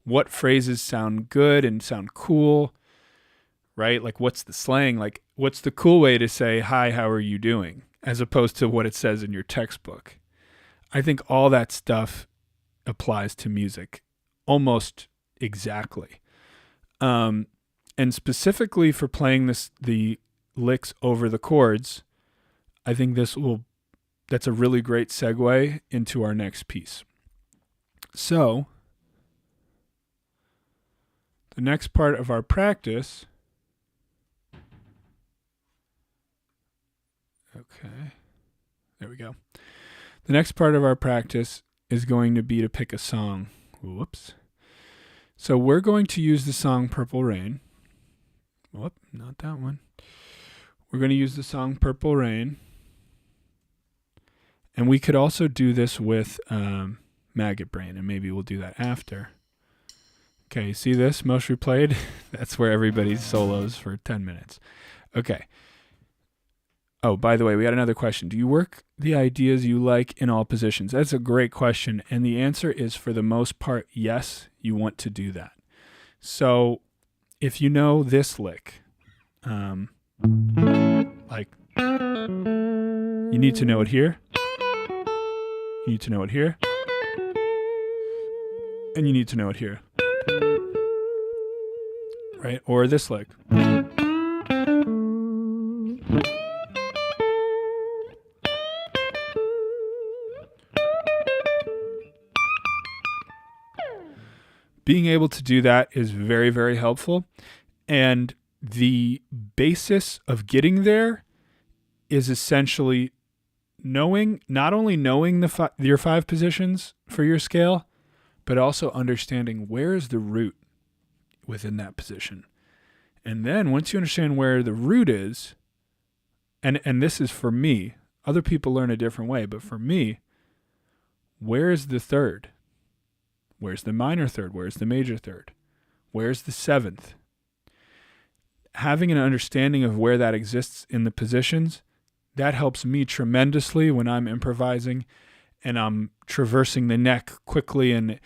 what phrases sound good and sound cool, right? Like, what's the slang? Like, what's the cool way to say, hi, how are you doing? As opposed to what it says in your textbook. I think all that stuff applies to music almost exactly. And specifically for playing the licks over the chords, I think that's a really great segue into our next piece. So the next part of our practice, okay, there we go. The next part of our practice is going to be to pick a song. Whoops. So we're going to use the song Purple Rain. Whoop, not that one. We're going to use the song Purple Rain. And we could also do this with Maggot Brain, and maybe we'll do that after. Okay, see this? Most replayed? That's where everybody's solos for 10 minutes. Okay. Oh, by the way, we had another question. Do you work the ideas you like in all positions? That's a great question. And the answer is, for the most part, yes, you want to do that. So if you know this lick, like, you need to know it here. You need to know it here. And you need to know it here. Right? Or this lick. Being able to do that is very, very helpful. And the basis of getting there is essentially not only knowing your 5 positions for your scale, but also understanding where is the root within that position. And then once you understand where the root is, and this is for me, other people learn a different way, but for me, where is the third? Where's the minor third? Where's the major third? Where's the seventh? Having an understanding of where that exists in the positions, that helps me tremendously when I'm improvising and I'm traversing the neck quickly and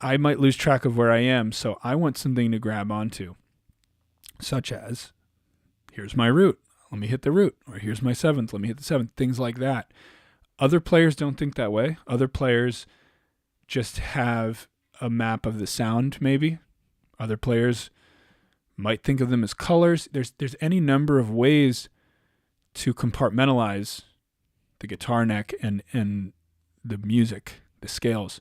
I might lose track of where I am. So I want something to grab onto, such as, here's my root, let me hit the root, or here's my seventh, let me hit the seventh, things like that. Other players don't think that way. Other players just have a map of the sound, maybe. Other players might think of them as colors. There's any number of ways to compartmentalize the guitar neck and the music, the scales.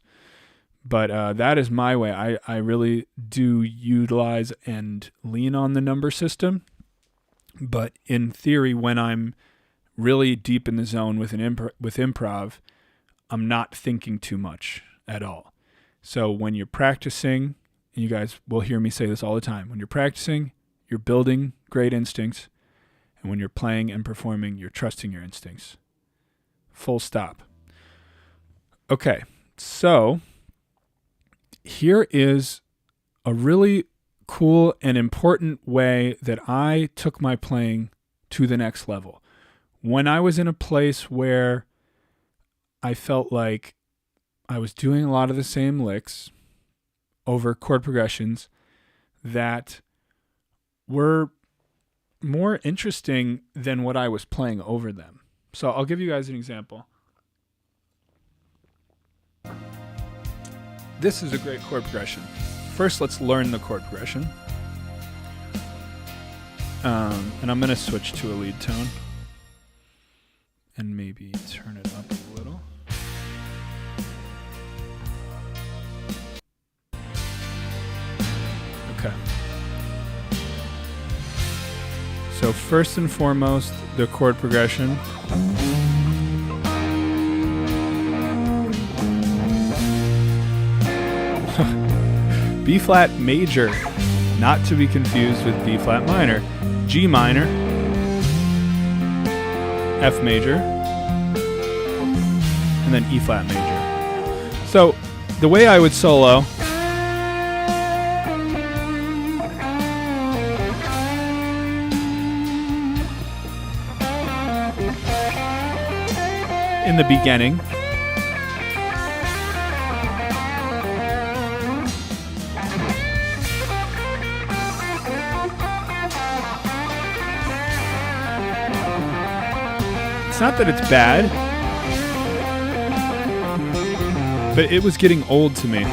But that is my way. I really do utilize and lean on the number system. But in theory, when I'm really deep in the zone with improv, I'm not thinking too much at all. So when you're practicing, and you guys will hear me say this all the time, when you're practicing, you're building great instincts. And when you're playing and performing, you're trusting your instincts. Full stop. Okay, so here is a really cool and important way that I took my playing to the next level. When I was in a place where I felt like I was doing a lot of the same licks over chord progressions that were more interesting than what I was playing over them. So I'll give you guys an example. This is a great chord progression. First, let's learn the chord progression. And I'm going to switch to a lead tone. And maybe turn it up a little. Okay. So first and foremost, the chord progression. B flat major, not to be confused with B flat minor. G minor, F major, and then E flat major. So the way I would solo, in the beginning, it's not that it's bad, but it was getting old to me.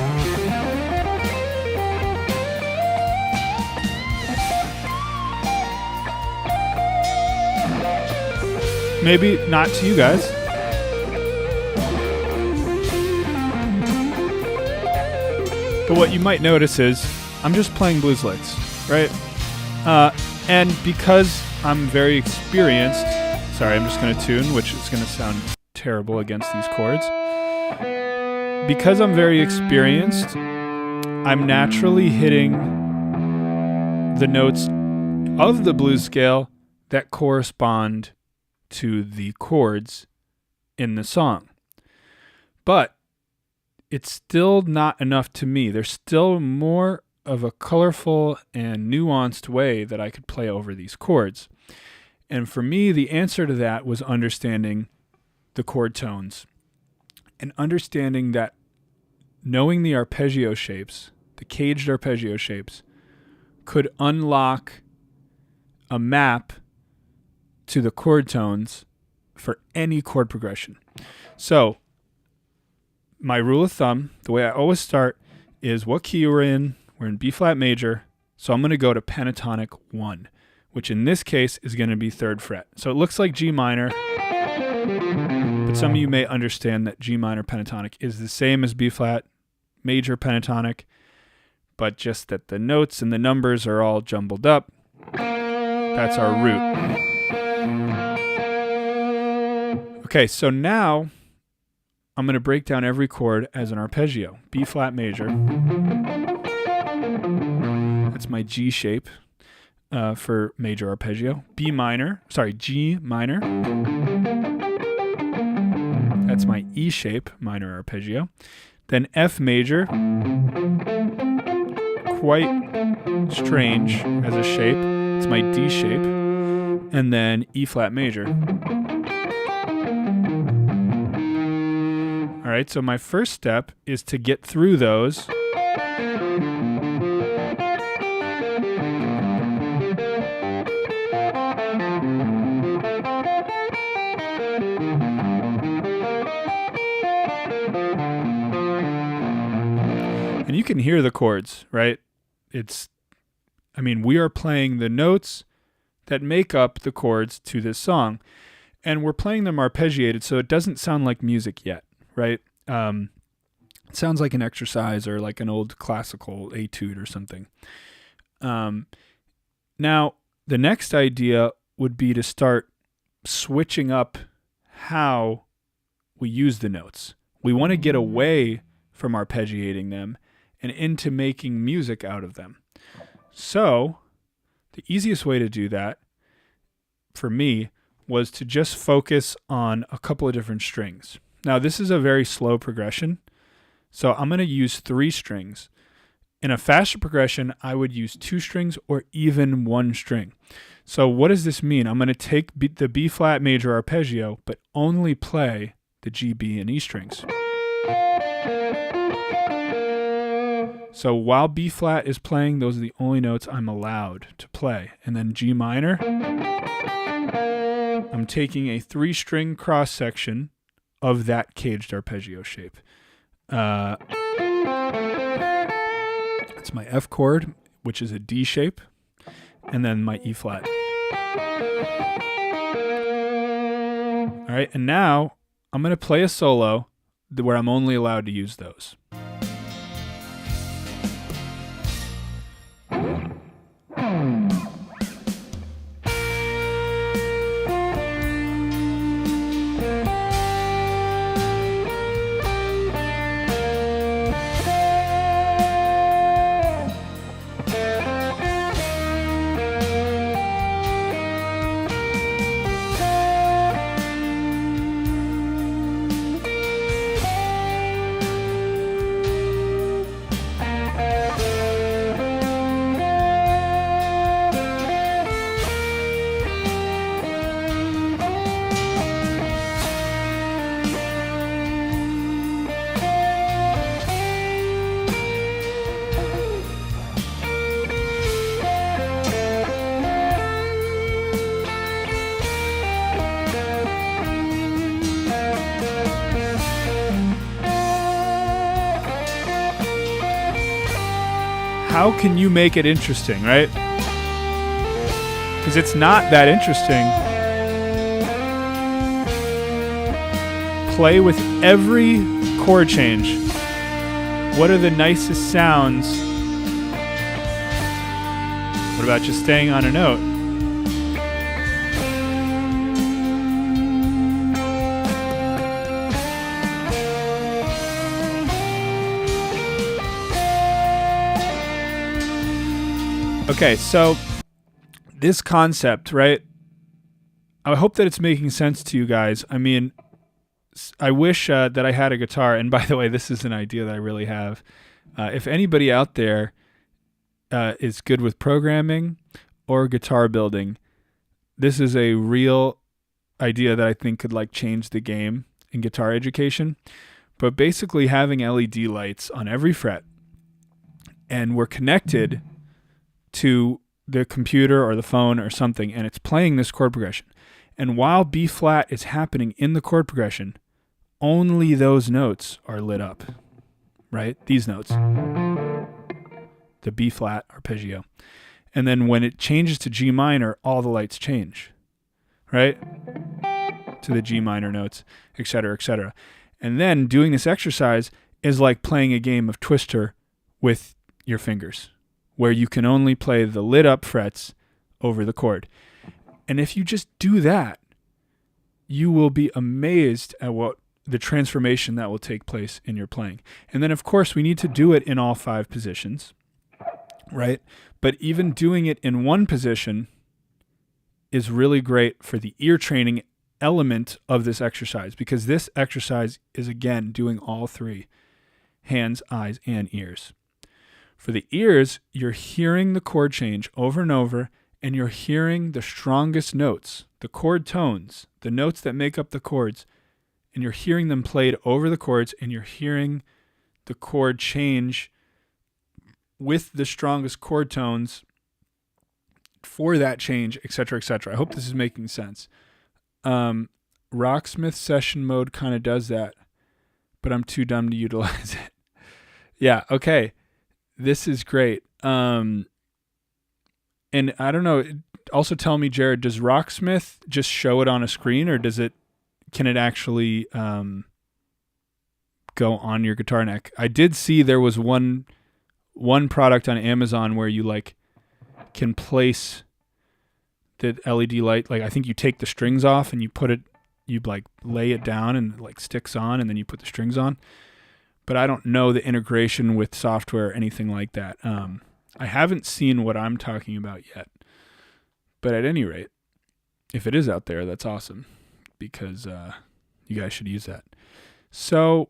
Maybe not to you guys. But what you might notice is I'm just playing blues licks, right? And because I'm very experienced, sorry, I'm just going to tune, which is going to sound terrible against these chords. Because I'm very experienced, I'm naturally hitting the notes of the blues scale that correspond to the chords in the song. But it's still not enough to me. There's still more of a colorful and nuanced way that I could play over these chords. And for me, the answer to that was understanding the chord tones and understanding that knowing the arpeggio shapes, the caged arpeggio shapes, could unlock a map to the chord tones for any chord progression. So my rule of thumb, the way I always start, is what key we're in. We're in B flat major, so I'm going to go to pentatonic 1, which in this case is going to be 3rd fret. So it looks like G minor, but some of you may understand that G minor pentatonic is the same as B flat major pentatonic, but just that the notes and the numbers are all jumbled up. That's our root. Okay, so now I'm going to break down every chord as an arpeggio. B flat major. That's my G shape for major arpeggio. G minor. That's my E shape, minor arpeggio. Then F major. Quite strange as a shape. It's my D shape. And then E flat major. All right, so my first step is to get through those. And you can hear the chords, right? We are playing the notes that make up the chords to this song. And we're playing them arpeggiated, so it doesn't sound like music yet, right? It sounds like an exercise or like an old classical etude or something. Now, the next idea would be to start switching up how we use the notes. We want to get away from arpeggiating them and into making music out of them. So the easiest way to do that for me was to just focus on a couple of different strings. Now, this is a very slow progression, so I'm going to use 3 strings. In a faster progression, I would use 2 strings or even 1 string. So what does this mean? I'm going to take the B flat major arpeggio, but only play the G, B, and E strings. So while B flat is playing, those are the only notes I'm allowed to play. And then G minor, I'm taking a 3-string cross section of that caged arpeggio shape. It's my F chord, which is a D shape, and then my E flat. All right, and now I'm going to play a solo where I'm only allowed to use those. How can you make it interesting, right? Because it's not that interesting. Play with every chord change. What are the nicest sounds? What about just staying on a note? Okay, so this concept, right? I hope that it's making sense to you guys. I mean, I wish that I had a guitar. And by the way, this is an idea that I really have. If anybody out there is good with programming or guitar building, this is a real idea that I think could like change the game in guitar education. But basically having LED lights on every fret, and we're connected to the computer or the phone or something, and it's playing this chord progression. And while B flat is happening in the chord progression, only those notes are lit up, right? These notes, the B flat arpeggio. And then when it changes to G minor, all the lights change, right? To the G minor notes, etc., etc. And then doing this exercise is like playing a game of Twister with your fingers, where you can only play the lit up frets over the chord. And if you just do that, you will be amazed at what the transformation that will take place in your playing. And then, of course, we need to do it in all 5 positions, right? But even doing it in one position is really great for the ear training element of this exercise, because this exercise is, again, doing all 3, hands, eyes, and ears. For the ears, you're hearing the chord change over and over, and you're hearing the strongest notes, the chord tones, the notes that make up the chords, and you're hearing them played over the chords, and you're hearing the chord change with the strongest chord tones for that change, etc., etc. I hope this is making sense. Rocksmith session mode kind of does that, but I'm too dumb to utilize it. Yeah, okay. This is great. And I don't know, also tell me, Jared, does Rocksmith just show it on a screen, or can it actually go on your guitar neck? I did see there was one product on Amazon where you can place the LED light. I think you take the strings off and you lay it down and it sticks on, and then you put the strings on. But I don't know the integration with software or anything like that. I haven't seen what I'm talking about yet. But at any rate, if it is out there, that's awesome, because you guys should use that. So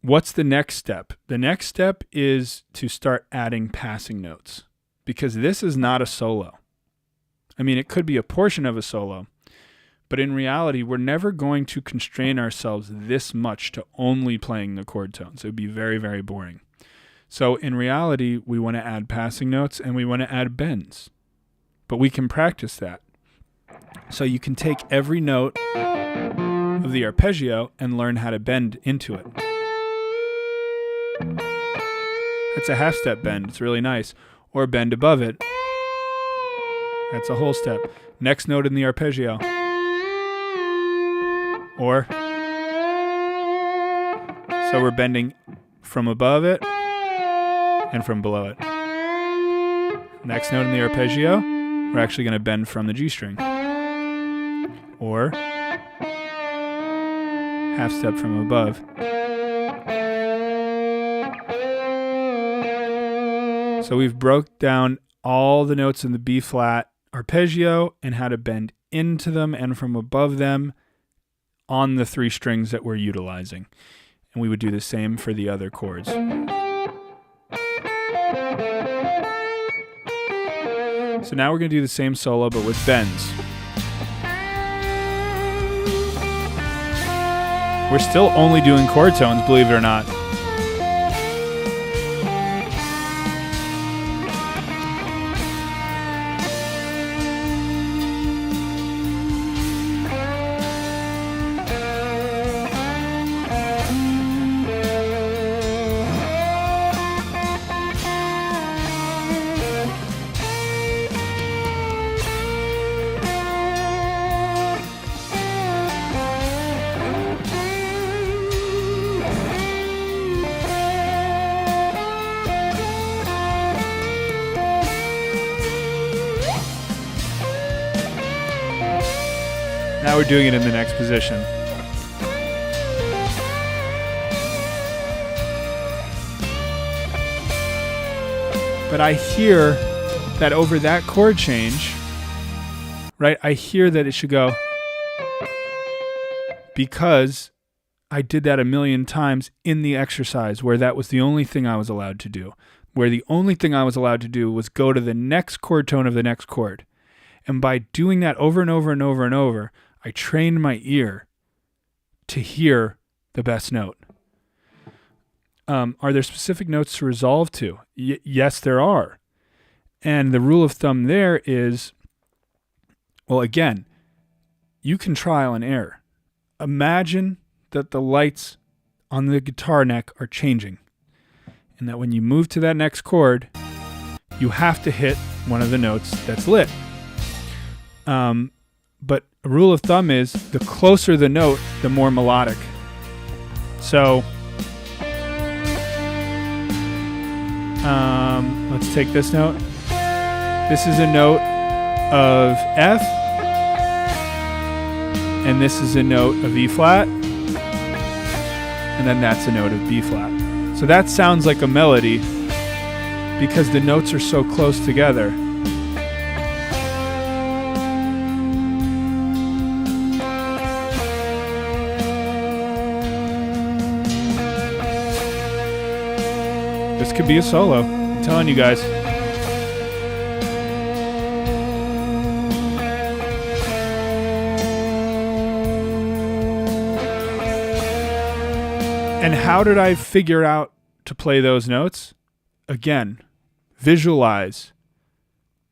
what's the next step? The next step is to start adding passing notes, because this is not a solo. I mean, it could be a portion of a solo, but in reality, we're never going to constrain ourselves this much to only playing the chord tones. It would be very, very boring. So in reality, we want to add passing notes and we want to add bends, but we can practice that. So you can take every note of the arpeggio and learn how to bend into it. That's a half step bend. It's really nice. Or bend above it. That's a whole step. Next note in the arpeggio. Or, so we're bending from above it and from below it. Next note in the arpeggio, we're actually going to bend from the G string. Or half step from above. So we've broke down all the notes in the B flat arpeggio and how to bend into them and from above them on the 3 strings that we're utilizing. And we would do the same for the other chords. So now we're going to do the same solo, but with bends. We're still only doing chord tones, believe it or not. Now we're doing it in the next position. But I hear that over that chord change, right? I hear that it should go, because I did that a million times in the exercise where that was the only thing I was allowed to do. Where the only thing I was allowed to do was go to the next chord tone of the next chord. And by doing that over and over and over and over, I trained my ear to hear the best note. Are there specific notes to resolve to? Yes, there are. And the rule of thumb there is, well, again, you can trial and error. Imagine that the lights on the guitar neck are changing, and that when you move to that next chord, you have to hit one of the notes that's lit. But a rule of thumb is the closer the note, the more melodic. So let's take this note. This is a note of F, and this is a note of E flat, and then that's a note of B flat. So that sounds like a melody because the notes are so close together. This could be a solo, I'm telling you guys. And how did I figure out to play those notes? Again, visualize.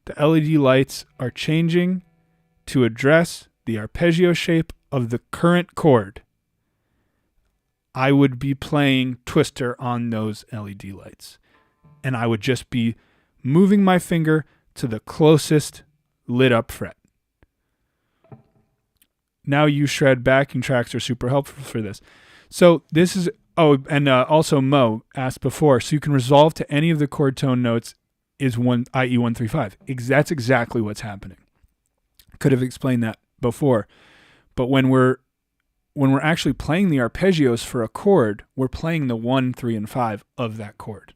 The LED lights are changing to address the arpeggio shape of the current chord. I would be playing Twister on those LED lights. And I would just be moving my finger to the closest lit up fret. Now you shred backing tracks are super helpful for this. So this is, also Mo asked before, so you can resolve to any of the chord tone notes is i.e. 135. That's exactly what's happening. Could have explained that before. But when we're actually playing the arpeggios for a chord, we're playing the 1, 3, and 5 of that chord.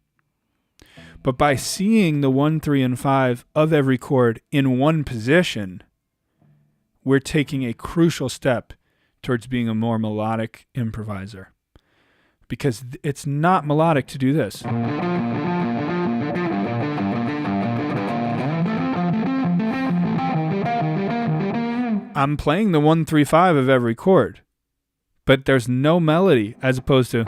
But by seeing the 1, 3, and 5 of every chord in one position, we're taking a crucial step towards being a more melodic improviser. Because it's not melodic to do this. I'm playing the 1, 3, 5 of every chord, but there's no melody as opposed to...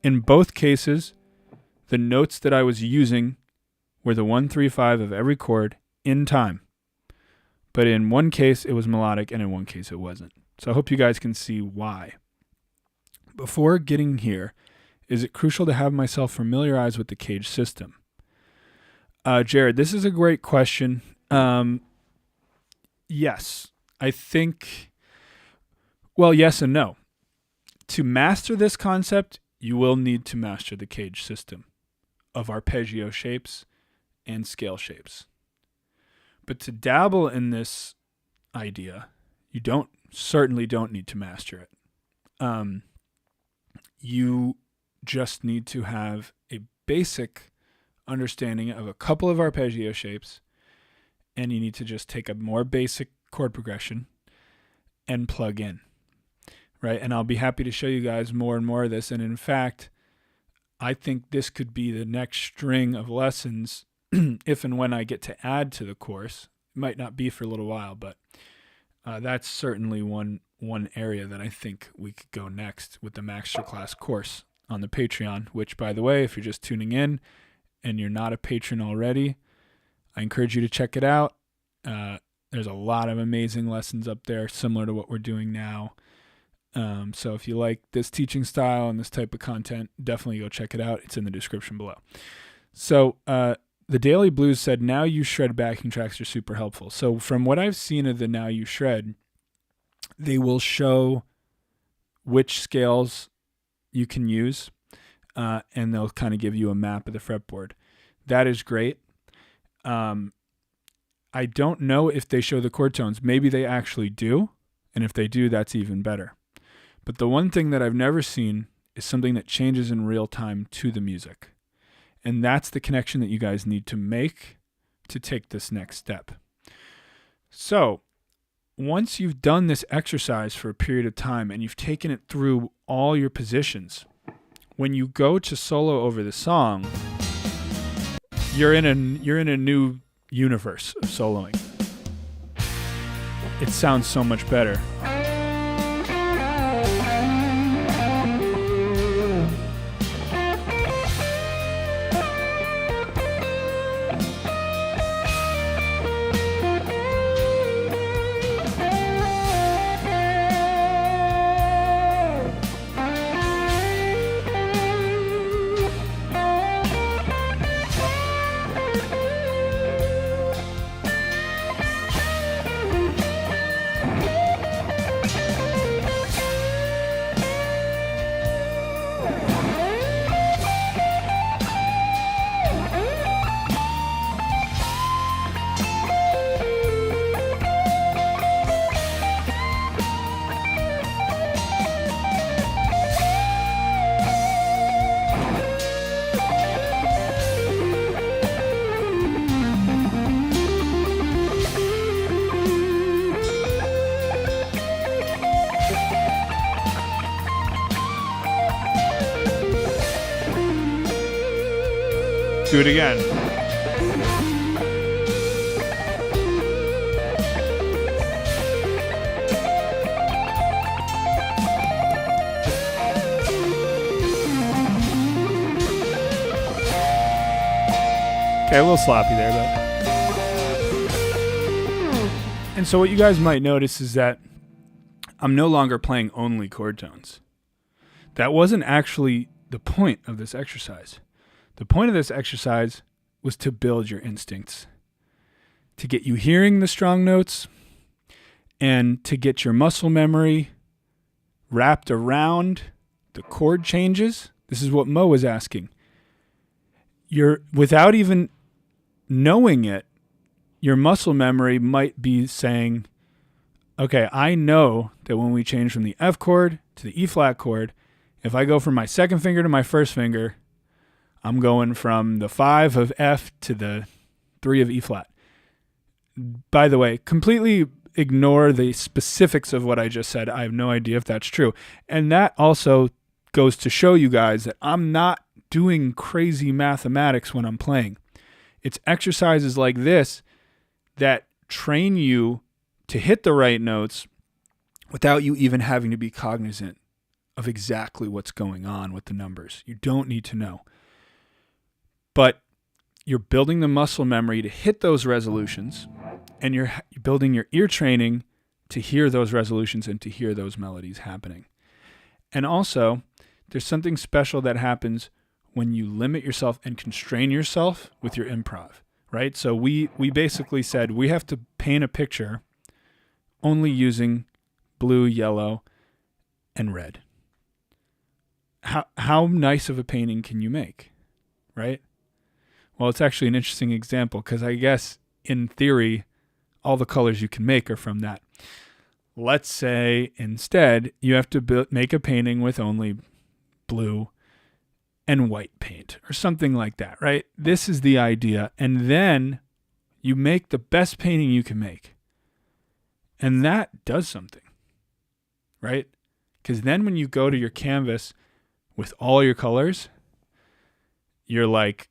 In both cases, the notes that I was using were the 1, 3, 5 of every chord in time. But in one case, it was melodic, and in one case, it wasn't. So I hope you guys can see why. Before getting here, is it crucial to have myself familiarized with the cage system? Jared, this is a great question. Yes. I think, well, yes and no. To master this concept, you will need to master the cage system of arpeggio shapes and scale shapes. But to dabble in this idea, you certainly don't need to master it. You just need to have a basic understanding of a couple of arpeggio shapes, and you need to just take a more basic chord progression and plug in. Right, and I'll be happy to show you guys more and more of this. And in fact, I think this could be the next string of lessons if and when I get to add to the course. It might not be for a little while, but that's certainly one area that I think we could go next with the MAXTERCLASS course on the Patreon, which, by the way, if you're just tuning in and you're not a patron already, I encourage you to check it out. There's a lot of amazing lessons up there, similar to what we're doing now. So if you like this teaching style and this type of content, definitely go check it out. It's in the description below. So the Daily Blues said, now you shred backing tracks are super helpful. So from what I've seen of the Now You Shred, they will show which scales you can use, and they'll kind of give you a map of the fretboard. That is great. I don't know if they show the chord tones. Maybe they actually do, and if they do, that's even better. But the one thing that I've never seen is something that changes in real time to the music. And that's the connection that you guys need to make to take this next step. So once you've done this exercise for a period of time and you've taken it through all your positions, when you go to solo over the song, you're in a new universe of soloing. It sounds so much better. do it again. Okay, a little sloppy there, but... And so what you guys might notice is that I'm no longer playing only chord tones. That wasn't actually the point of this exercise. The point of this exercise was to build your instincts, to get you hearing the strong notes, and to get your muscle memory wrapped around the chord changes. This is what Mo was asking. Without even knowing it, your muscle memory might be saying, okay, I know that when we change from the F chord to the E flat chord, if I go from my second finger to my first finger, I'm going from the 5 of F to the 3 of E flat. By the way, completely ignore the specifics of what I just said. I have no idea if that's true. And that also goes to show you guys that I'm not doing crazy mathematics when I'm playing. It's exercises like this that train you to hit the right notes without you even having to be cognizant of exactly what's going on with the numbers. You don't need to know. But you're building the muscle memory to hit those resolutions, and you're building your ear training to hear those resolutions and to hear those melodies happening. And also, there's something special that happens when you limit yourself and constrain yourself with your improv, right? So we basically said we have to paint a picture only using blue, yellow, and red. How nice of a painting can you make, right? Well, it's actually an interesting example because I guess in theory, all the colors you can make are from that. Let's say instead you have to make a painting with only blue and white paint or something like that, right? This is the idea. And then you make the best painting you can make. And that does something, right? Because then when you go to your canvas with all your colors, you're like,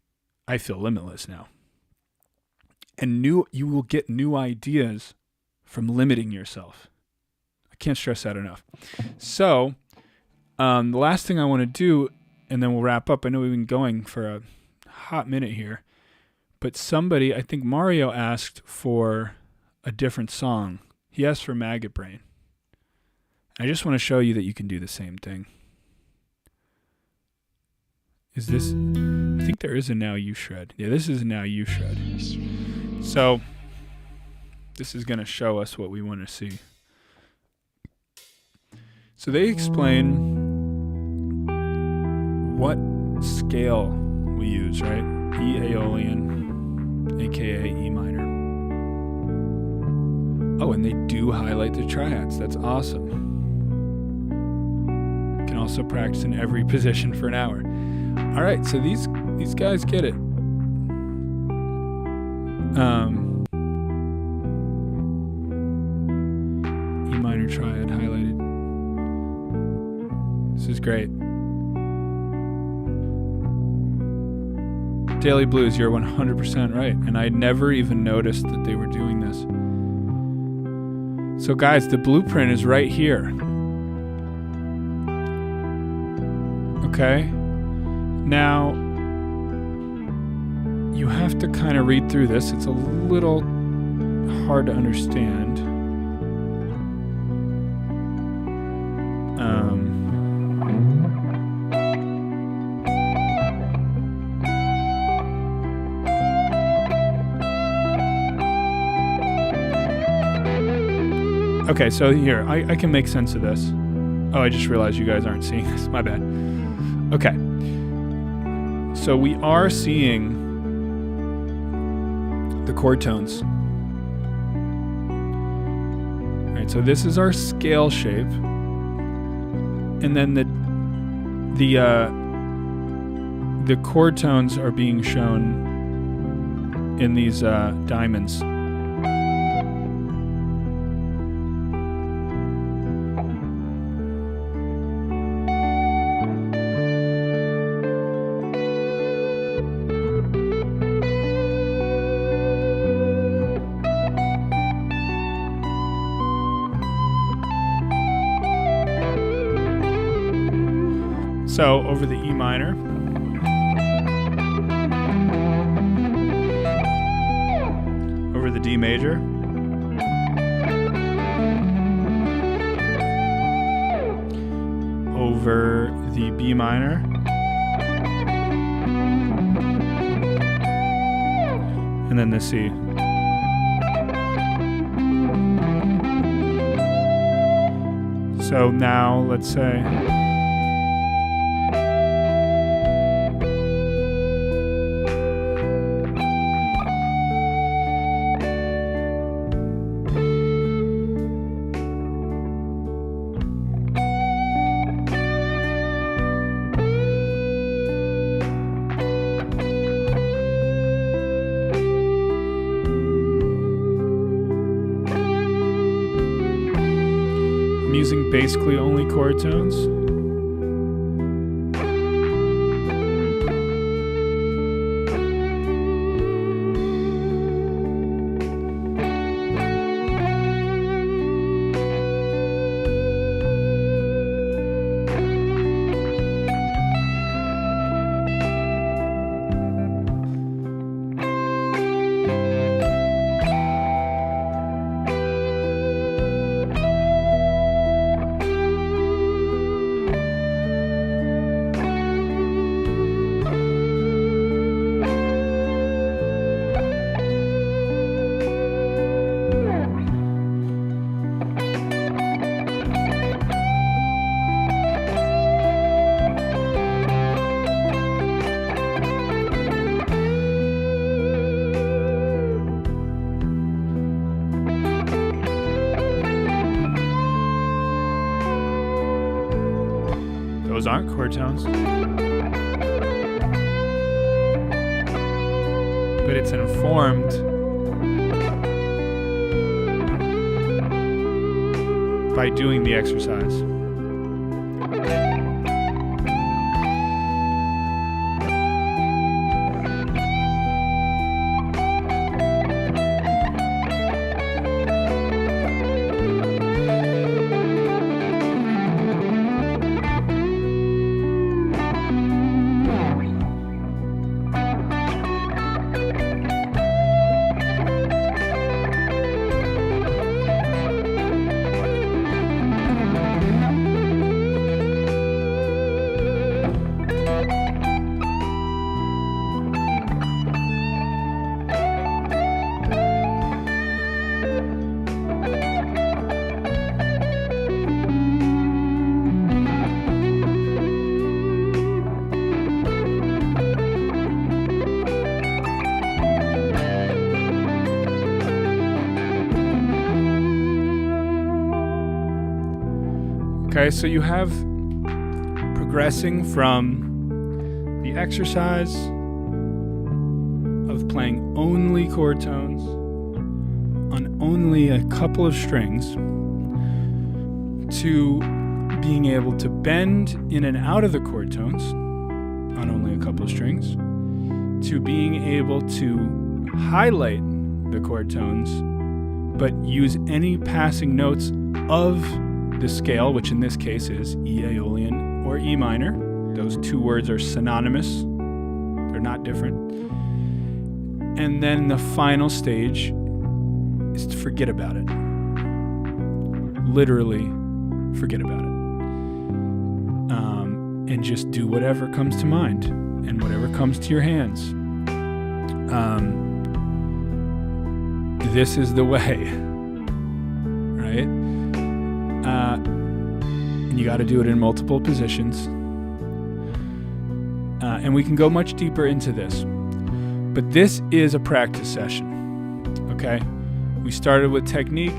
I feel limitless now. And you will get new ideas from limiting yourself. I can't stress that enough. So the last thing I want to do, and then we'll wrap up. I know we've been going for a hot minute here, but somebody, I think Mario, asked for a different song. He asked for Maggot Brain. I just want to show you that you can do the same thing. Is this... I think there is a Now You Shred. Yeah, this is a Now You Shred. So this is going to show us what we want to see. So they explain what scale we use, right? E Aeolian, aka E minor. Oh, and they do highlight the triads. That's awesome. You can also practice in every position for an hour. All right, so these guys get it. E minor triad highlighted. This is great. Daily Blues, you're 100% right. And I never even noticed that they were doing this. So guys, the blueprint is right here. Okay? Now, you have to kind of read through this. It's a little hard to understand. Okay, so here, I can make sense of this. Oh, I just realized you guys aren't seeing this. My bad. Okay. So we are seeing the chord tones. All right, so this is our scale shape. And then the chord tones are being shown in these diamonds. So over the E minor, over the D major, over the B minor, and then the C. So now let's say I'm using basically only chord tones. Those aren't chord tones. But it's informed by doing the exercise. Okay, so you have progressing from the exercise of playing only chord tones on only a couple of strings to being able to bend in and out of the chord tones on only a couple of strings to being able to highlight the chord tones but use any passing notes of the scale, which in this case is E Aeolian or E minor. Those two words are synonymous. They're not different. And then the final stage is to forget about it. Literally forget about it. And just do whatever comes to mind and whatever comes to your hands. This is the way, right? And you got to do it in multiple positions. And we can go much deeper into this. But this is a practice session, okay? We started with technique.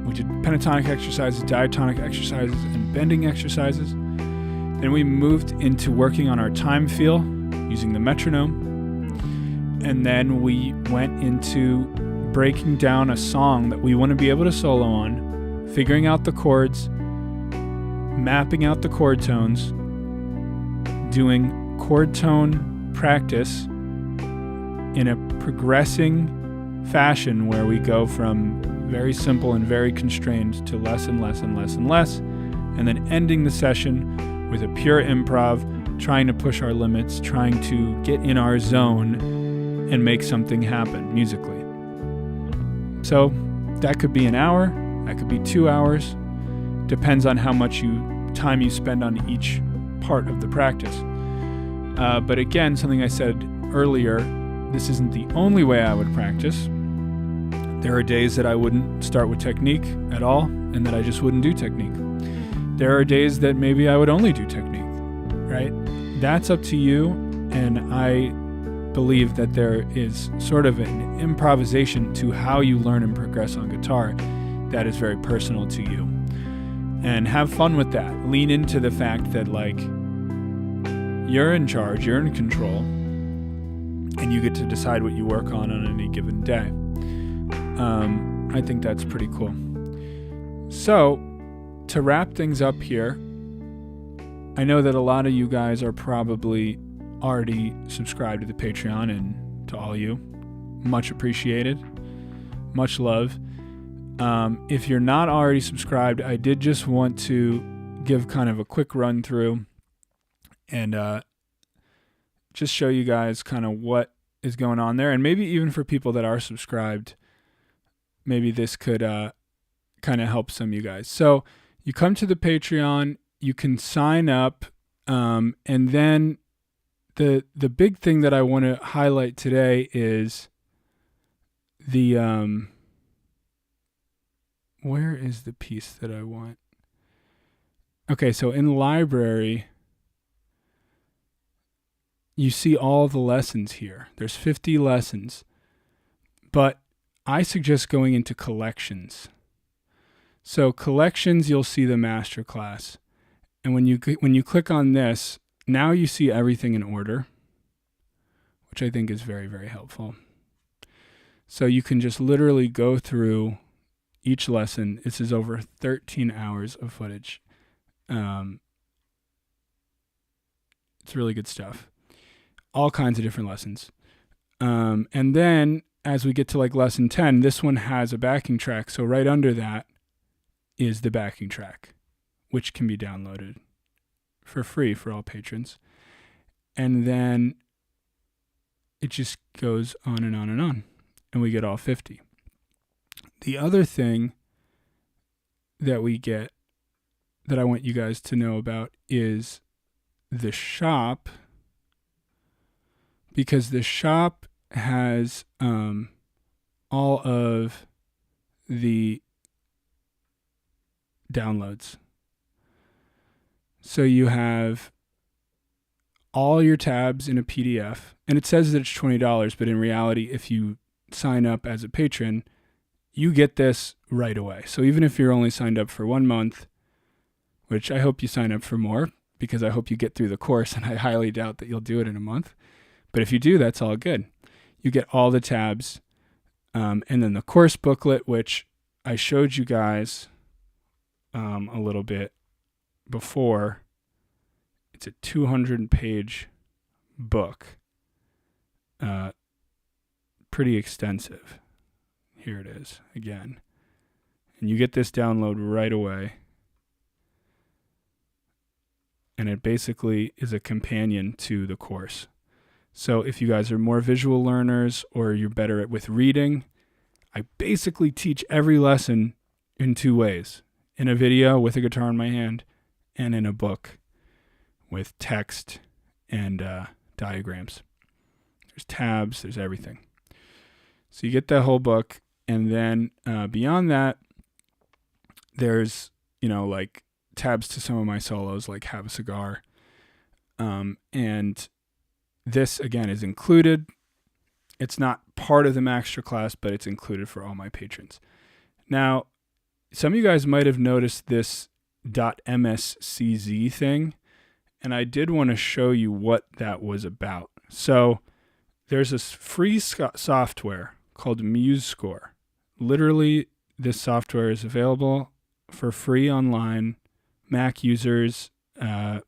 We did pentatonic exercises, diatonic exercises, and bending exercises. Then we moved into working on our time feel using the metronome. And then we went into breaking down a song that we want to be able to solo on, figuring out the chords, mapping out the chord tones, doing chord tone practice in a progressing fashion where we go from very simple and very constrained to less and less and less and less, and then ending the session with a pure improv, trying to push our limits, trying to get in our zone and make something happen musically. So that could be an hour, that could be 2 hours, depends on how much time you spend on each part of the practice. But again, something I said earlier, this isn't the only way I would practice. There are days that I wouldn't start with technique at all, and that I just wouldn't do technique. There are days that maybe I would only do technique, right? That's up to you, and I believe that there is sort of an improvisation to how you learn and progress on guitar that is very personal to you. And have fun with that. Lean into the fact that, like, you're in charge, you're in control, and you get to decide what you work on any given day. I think that's pretty cool. So, to wrap things up here, I know that a lot of you guys are probably already subscribed to the Patreon, and to all you, much appreciated, much love. If you're not already subscribed, I did just want to give kind of a quick run through and just show you guys kind of what is going on there. And maybe even for people that are subscribed, maybe this could kind of help some of you guys. So you come to the Patreon, you can sign up, and then the big thing that I want to highlight today is the where is the piece that I want? Okay, so in library, you see all the lessons here. There's 50 lessons, but I suggest going into collections. So collections, you'll see the MAXTERCLASS. And when you click on this, now you see everything in order, which I think is very, very helpful. So you can just literally go through each lesson. This is over 13 hours of footage. It's really good stuff. All kinds of different lessons. And then as we get to like lesson 10, this one has a backing track. So right under that is the backing track, which can be downloaded for free for all patrons. And then it just goes on and on and on, and we get all 50. The other thing that we get that I want you guys to know about is the shop, because the shop has all of the downloads. So you have all your tabs in a PDF, and it says that it's $20, but in reality, if you sign up as a patron, you get this right away. So even if you're only signed up for 1 month, which I hope you sign up for more, because I hope you get through the course, and I highly doubt that you'll do it in a month. But if you do, that's all good. You get all the tabs, and then the course booklet, which I showed you guys a little bit before. It's a 200-page book, pretty extensive. Here it is again. And you get this download right away. And it basically is a companion to the course. So if you guys are more visual learners or you're better with reading, I basically teach every lesson in 2 ways. In a video with a guitar in my hand, and in a book with text and diagrams. There's tabs, there's everything. So you get that whole book, and then beyond that, there's, like tabs to some of my solos, like Have a Cigar. And this, again, is included. It's not part of the MAXTERCLASS, but it's included for all my patrons. Now, some of you guys might have noticed this .mscz thing, and I did want to show you what that was about. So there's this free software called MuseScore. Literally, this software is available for free online, Mac users and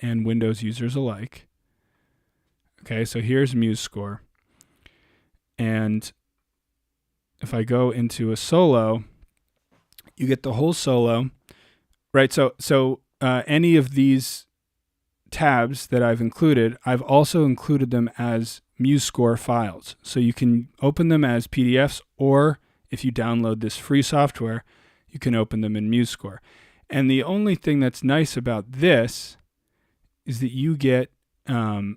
Windows users alike. Okay, so here's MuseScore. And if I go into a solo, you get the whole solo, Right. So any of these tabs that I've included, I've also included them as MuseScore files. So you can open them as PDFs, or if you download this free software, you can open them in MuseScore. And the only thing that's nice about this is that you get, you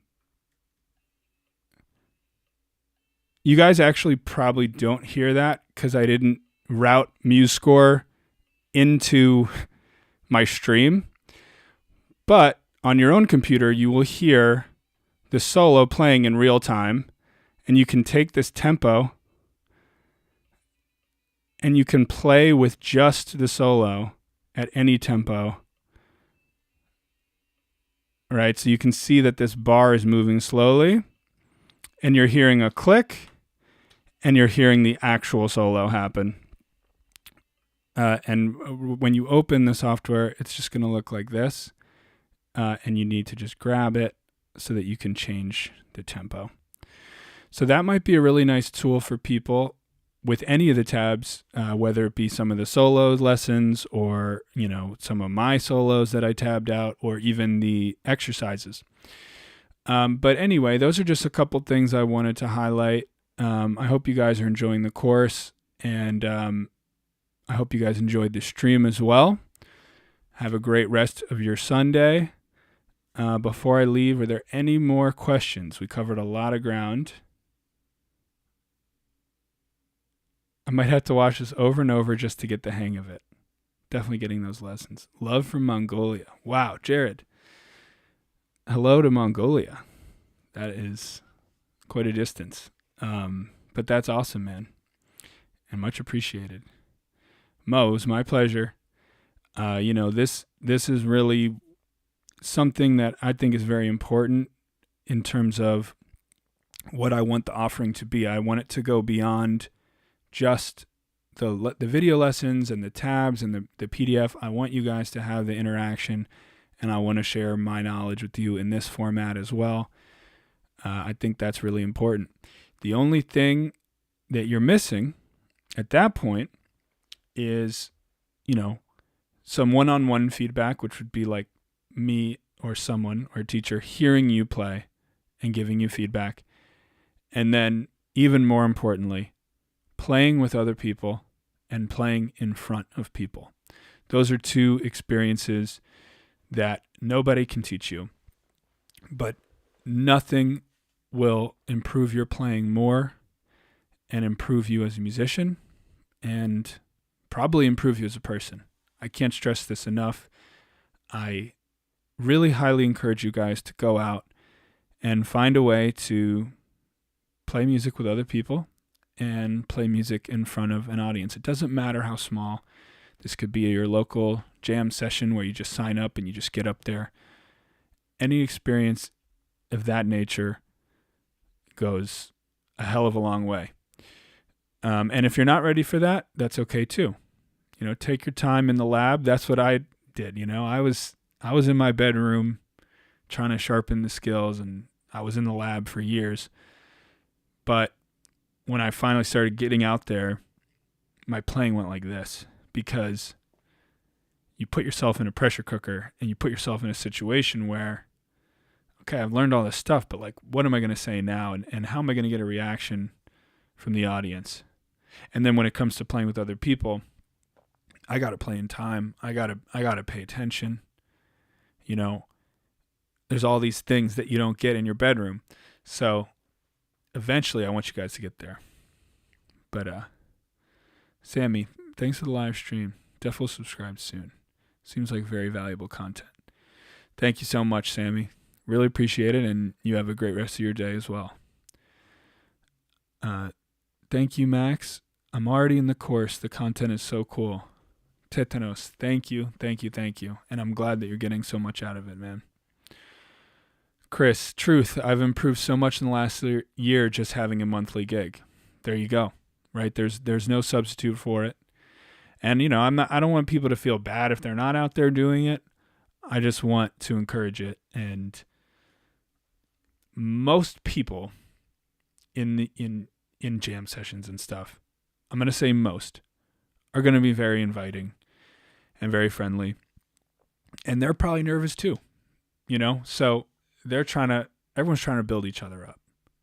guys actually probably don't hear that because I didn't route MuseScore into my stream. But on your own computer, you will hear the solo playing in real time, and you can take this tempo and you can play with just the solo at any tempo. Right? So you can see that this bar is moving slowly, and you're hearing a click, and you're hearing the actual solo happen. And when you open the software, it's just going to look like this. And you need to just grab it so that you can change the tempo. So that might be a really nice tool for people with any of the tabs, whether it be some of the solo lessons or, some of my solos that I tabbed out, or even the exercises. But anyway, those are just a couple things I wanted to highlight. I hope you guys are enjoying the course, and I hope you guys enjoyed the stream as well. Have a great rest of your Sunday. Before I leave, are there any more questions? We covered a lot of ground. I might have to watch this over and over just to get the hang of it. Definitely getting those lessons. Love from Mongolia. Wow, Jared. Hello to Mongolia. That is quite a distance. But that's awesome, man. And much appreciated. Mo, it was my pleasure. This is really something that I think is very important in terms of what I want the offering to be. I want it to go beyond just the video lessons and the tabs and the PDF. I want you guys to have the interaction, and I want to share my knowledge with you in this format as well. I think that's really important. The only thing that you're missing at that point is, some one-on-one feedback, which would be like me or someone or a teacher hearing you play and giving you feedback. And then even more importantly, playing with other people and playing in front of people. Those are two experiences that nobody can teach you, but nothing will improve your playing more and improve you as a musician and probably improve you as a person. I can't stress this enough. I really highly encourage you guys to go out and find a way to play music with other people and play music in front of an audience. It doesn't matter how small. This could be your local jam session where you just sign up and you just get up there. Any experience of that nature goes a hell of a long way. And if you're not ready for that, that's okay too. Take your time in the lab. That's what I did. I was in my bedroom trying to sharpen the skills, and I was in the lab for years. But when I finally started getting out there, my playing went like this, because you put yourself in a pressure cooker and you put yourself in a situation where, okay, I've learned all this stuff, but what am I going to say now? And how am I going to get a reaction from the audience? And then when it comes to playing with other people, I got to play in time. I got to pay attention. There's all these things that you don't get in your bedroom. So eventually I want you guys to get there. But Sammy, thanks for the live stream. Definitely subscribe soon. Seems like very valuable content. Thank you so much, Sammy. Really appreciate it, and you have a great rest of your day as well. Thank you, Max. I'm already in the course. The content is so cool. Tetanos, thank you. And I'm glad that you're getting so much out of it, man. Chris, truth, I've improved so much in the last year just having a monthly gig. There you go, right? There's no substitute for it. And, I don't want people to feel bad if they're not out there doing it. I just want to encourage it. And most people in jam sessions and stuff, I'm going to say most, are going to be very inviting and very friendly. And they're probably nervous too, So everyone's trying to build each other up,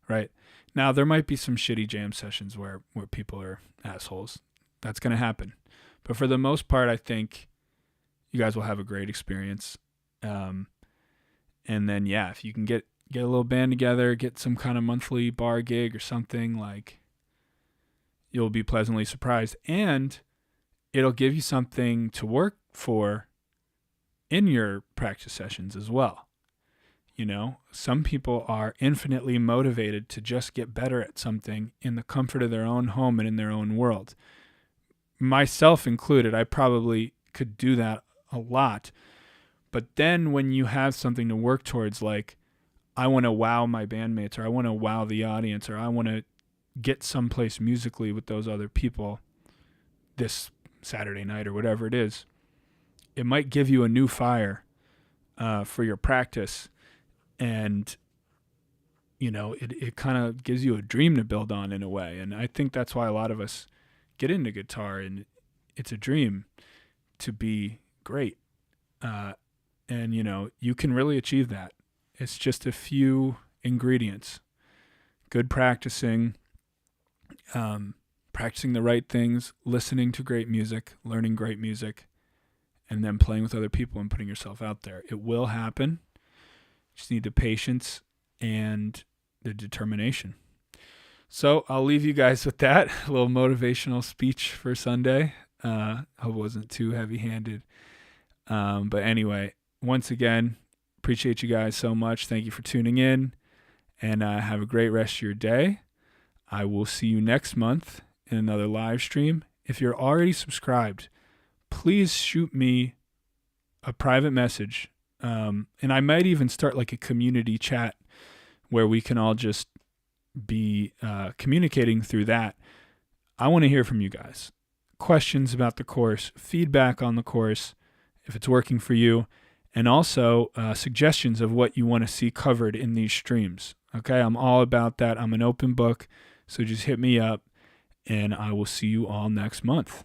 right? Now, there might be some shitty jam sessions where people are assholes. That's going to happen. But for the most part, I think you guys will have a great experience. And then, if you can get a little band together, get some kind of monthly bar gig or something, like, you'll be pleasantly surprised. And it'll give you something to work for in your practice sessions as well. Some people are infinitely motivated to just get better at something in the comfort of their own home and in their own world. Myself included, I probably could do that a lot. But then when you have something to work towards, like, I want to wow my bandmates, or I want to wow the audience, or I want to get someplace musically with those other people this Saturday night or whatever it is, it might give you a new fire for your practice. And, it kind of gives you a dream to build on in a way. And I think that's why a lot of us get into guitar, and it's a dream to be great. And, you can really achieve that. It's just a few ingredients. Good practicing, practicing the right things, listening to great music, learning great music, and then playing with other people and putting yourself out there. It will happen. You just need the patience and the determination. So I'll leave you guys with that. A little motivational speech for Sunday. Hope it wasn't too heavy-handed. But anyway, once again, appreciate you guys so much. Thank you for tuning in, and have a great rest of your day. I will see you next month in another live stream. If you're already subscribed, please shoot me a private message. And I might even start like a community chat where we can all just be communicating through that. I want to hear from you guys. Questions about the course, feedback on the course, if it's working for you, and also suggestions of what you want to see covered in these streams. Okay, I'm all about that. I'm an open book, so just hit me up, and I will see you all next month.